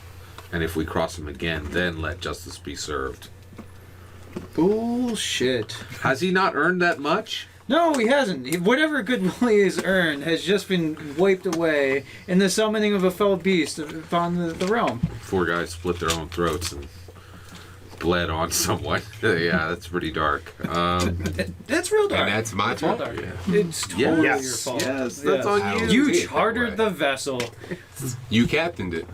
And if we cross him again, then let justice be served. Bullshit. Has he not earned that much? No, he hasn't. Whatever goodwill he has earned has just been wiped away in the summoning of a fell beast upon the realm. 4 guys split their own throats and bled on someone. Yeah, that's pretty dark. That's real dark. And that's my fault. Dark. Yeah. It's totally Yes. your fault. Yes, that's on you. You See it that chartered way. the vessel. You captained it.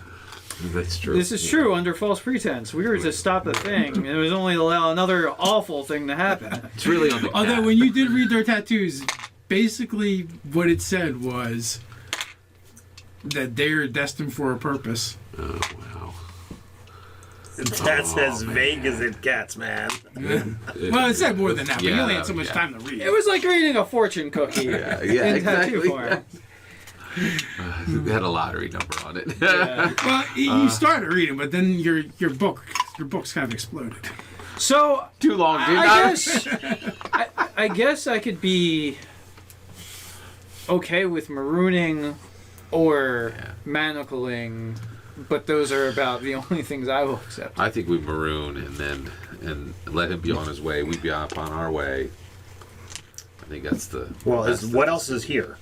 That's true. This is true under false pretense. We were to stop the thing, and it was only to allow another awful thing to happen. It's really on the Although cat. when you did read their tattoos, basically what it said was that they are destined for a purpose. Oh, wow. That's as vague as it gets, man. Well, it said more than that, but you Yeah, only had so much yeah. time to read. It was like reading a fortune cookie Yeah, in tattoo exactly. form. It had a lottery number on it. Yeah. Well, you started reading, but then your books kind of exploded. So Too long, dude. I guess I could be okay with marooning or manacling, but those are about the only things I will accept. I think we maroon and let him be on his way. We be upon our way. I think that's the. Well, that's what else is here?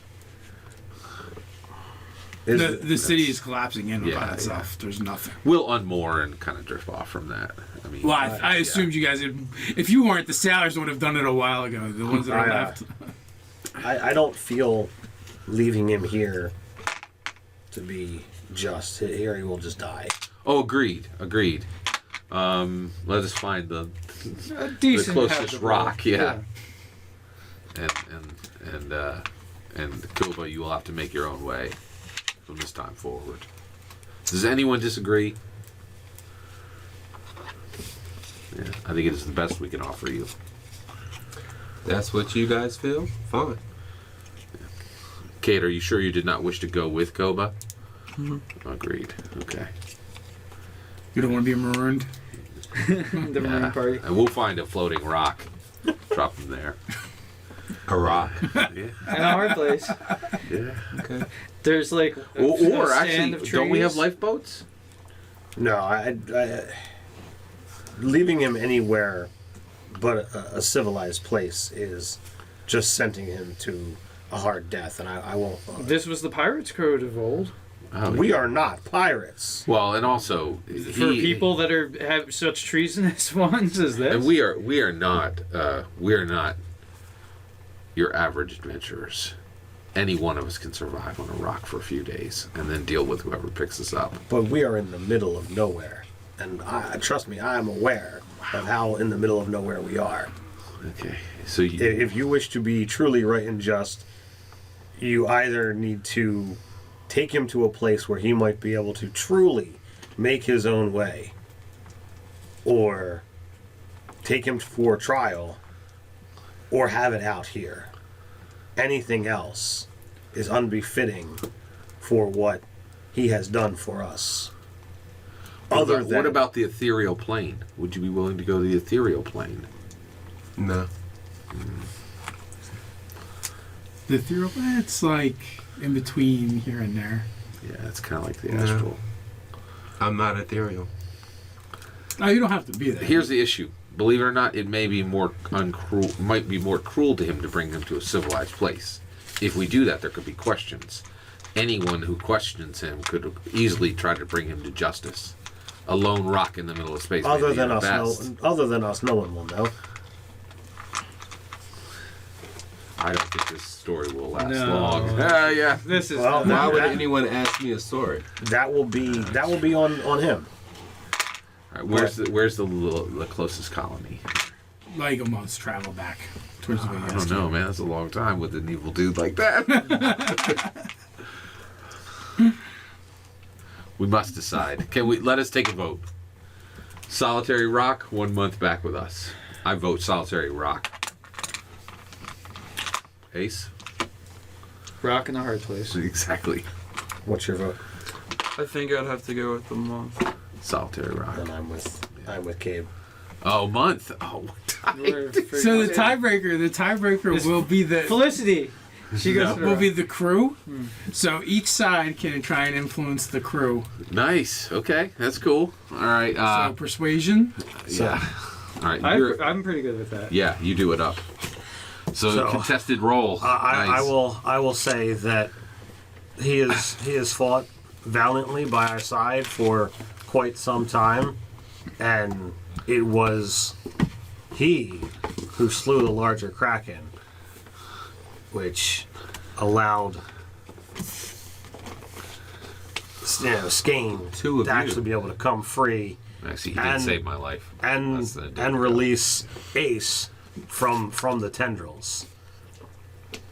The city is collapsing in Yeah, upon itself. There's nothing. We'll unmoor and kind of drift off from that. I mean, Well, I assumed you guys, if you weren't, the sailors would have done it a while ago. The ones that are left. I don't feel leaving him here to be just. Here he will just die. Oh, agreed. Let us find the Decent closest habitable. rock. Yeah. And Koba, you will have to make your own way from this time forward. Does anyone disagree? Yeah, I think it is the best we can offer you. That's what you guys feel? Fine. Kate, are you sure you did not wish to go with Koba? Agreed. Okay. You don't want to be marooned. The marine party. And we'll find a floating rock. Drop them there. A rock. Yeah. In a hard place. Yeah. Okay. There's like a Or stand actually, of don't we have trees. lifeboats? No, I leaving him anywhere but a civilized place is just sending him to a hard death, and I won't. This was the pirates' code of old. Oh, We are not pirates. well, and also For people that have such treasonous ones as this. and we are not your average adventurers. Any one of us can survive on a rock for a few days and then deal with whoever picks us up. But we are in the middle of nowhere, and trust me, I am aware of how in the middle of nowhere we are. Okay, so If you wish to be truly right and just, you either need to take him to a place where he might be able to truly make his own way, or take him for trial, or have it out here. Anything else is unbefitting for what he has done for us. what about the ethereal plane? Would you be willing to go to the ethereal plane? No. The ethereal, it's like in between here and there. Yeah, it's kind of like the Yeah. astral. I'm not ethereal. Oh, you don't have to be there. Here's the issue. Believe it or not, it may be more might be more cruel to him to bring him to a civilized place. If we do that, there could be questions. Anyone who questions him could easily try to bring him to justice. A lone rock in the middle of space. may Other be than the us, best. other than us, no one will know. I don't think this story will last No. long. Yeah. This is Well, Why would that- anyone ask me a story? That will be on him. All right, where's the closest colony? Like a month's travel back towards the I beginning. don't know, man. That's a long time with an evil dude like that. We must decide. Can we let us take a vote? Solitary Rock, 1 month back with us. I vote Solitary Rock. Ace? rock in a hard place. Exactly. What's your vote? I think I'd have to go with the month. Solitary Rock. Then I'm with Cabe. Oh, month. Oh, So the tiebreaker will be the Felicity. She goes. will be the crew. So each side can try and influence the crew. nice. Okay, that's cool. All right. So persuasion. Yeah. All right. You're, I'm pretty good with that. yeah, you do it up. So contested roll. I Nice. I will say that he has fought valiantly by our side for quite some time, and it was he who slew the larger kraken, which allowed Skane Two of to you. actually be able to come free Actually, he did and- save my life. and That's the and difference. release Ace from the tendrils.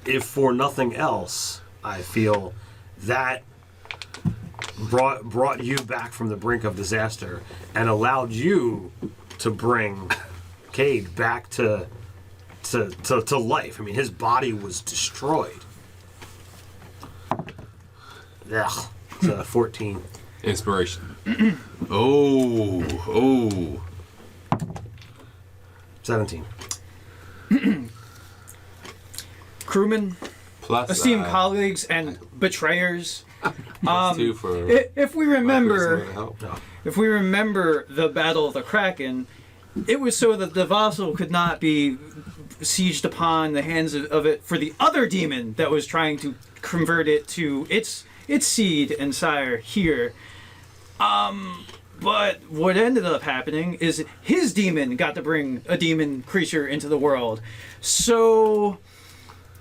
If for nothing else, I feel that brought you back from the brink of disaster and allowed you to bring Cade back to life. I mean, his body was destroyed. Ugh. It's a 14. Inspiration. Oh. 17. Crewmen, Plus esteemed colleagues, and betrayers. plus 2 for If we my remember, charisma to help. if we remember the Battle of the Kraken, it was so that the vassal could not be sieged upon the hands of it for the other demon that was trying to convert it to its seed and sire here. But what ended up happening is his demon got to bring a demon creature into the world. So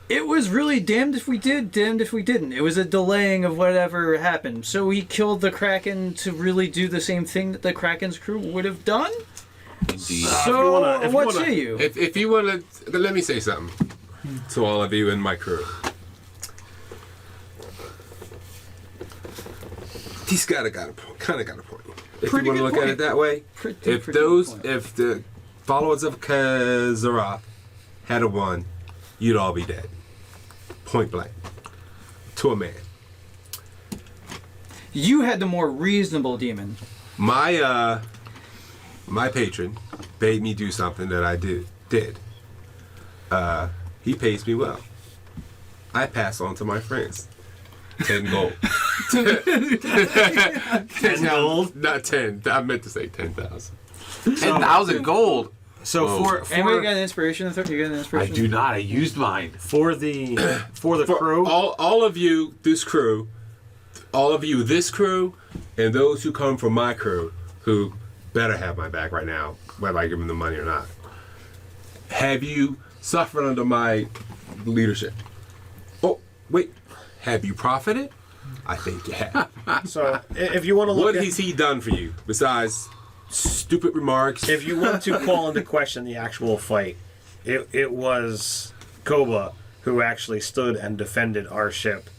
it was really damned if we did, damned if we didn't. It was a delaying of whatever happened. So he killed the Kraken to really do the same thing that the Kraken's crew would have done. Indeed. So if you what wanna- say you? If you want to, let me say something to all of you in my crew. He's kind of got a point. If Pretty you want to good look point. at it that way, Pretty if good point. if the followers of Kazaroth had a won, you'd all be dead. Point blank. To a man. You had the more reasonable demon. My patron bade me do something that I did. He pays me well. I pass on to my friends. 10 gold. 10 gold? Not 10. I meant to say 10,000. 10,000 gold. So Whoa. for Anybody got an inspiration? You got an I inspiration? do not. I used mine. for the crew, All of you, this crew, this crew, and those who come from my crew, who better have my back right now, whether I give them the money or not. Have you suffered under my leadership? Oh, wait. Have you profited? I think you have. so if you want to look What at, has he done for you besides stupid remarks? if you want to call into question the actual fight, it was Koba who actually stood and defended our ship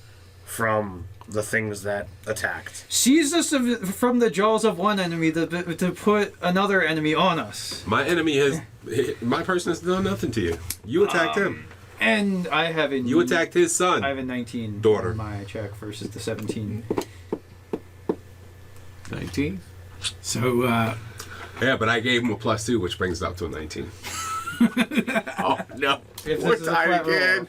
from the things that attacked. Seized us from the jaws of one enemy to put another enemy on us. My enemy has, my person has done nothing to you. You attacked him. And I have a You attacked his son. I have a 19 Daughter. on my check versus the 17. 19? So Yeah, but I gave him a +2, which brings it up to a 19. Oh, no. If We're this is a tied flat roll. again.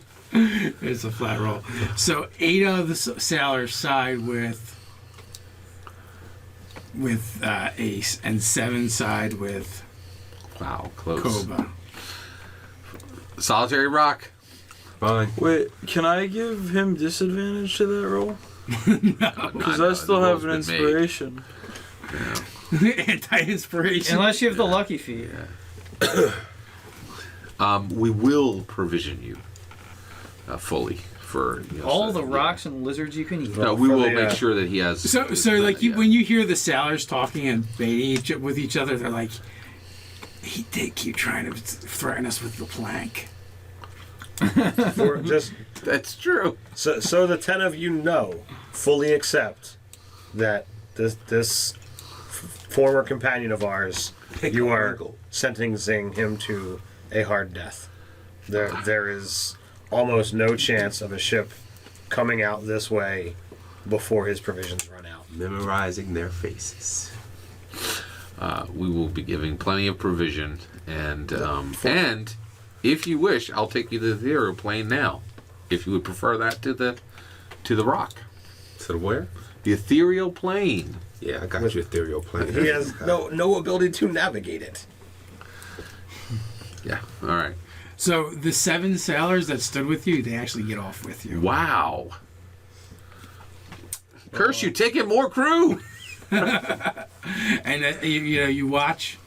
It's a flat roll. So 8 of the sailors side with Ace, and 7 side with Wow, close. Koba. Solitary rock. Fine. Wait, can I give him disadvantage to that roll? Because I still have an inspiration. Anti-inspiration. Unless you have the lucky feat. We will provision you fully for All so the that- rocks and lizards you can eat. No, we For will the, make sure that he has. So like when you hear the sailors talking and baiting with each other, they're like, he did keep trying to threaten us with the plank. For just That's true. so the 10 of you fully accept that this former companion of ours, you are sentencing him to a hard death. There is almost no chance of a ship coming out this way before his provisions run out. Memorizing their faces. We will be giving plenty of provision, and if you wish, I'll take you to the ethereal plane now. If you would prefer that to the rock, So where? the ethereal plane. Yeah, I got you ethereal plane. He has no ability to navigate it. Yeah. All right. So the 7 sailors that stood with you, they actually get off with you. Wow. Curse you! Taking more crew. And you watch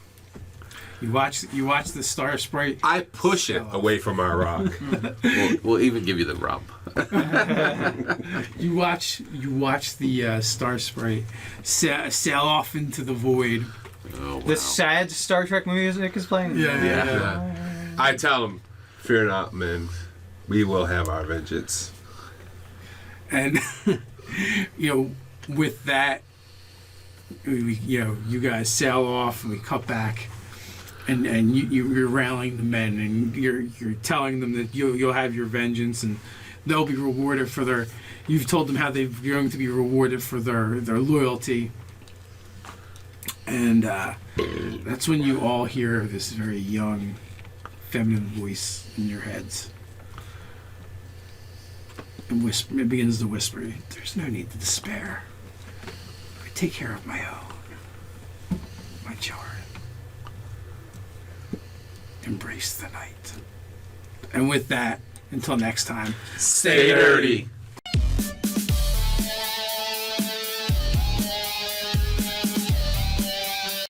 the Star Sprite. I push it away from our rock. We'll even give you the rum. You watch the Star Sprite sail off into the void. Oh, wow. The sad Star Trek music is playing. Yeah. I tell them, fear not, men. We will have our vengeance. And with that, you guys sail off, and we cut back, and you're rallying the men, and you're telling them that you'll have your vengeance, and they'll be rewarded for their. You've told them how they're going to be rewarded for their loyalty, and that's when you all hear this very young, feminine voice in your heads. It begins to whisper, "There's no need to despair. I take care of my own. My children. Embrace the night." And with that, until next time, Stay dirty.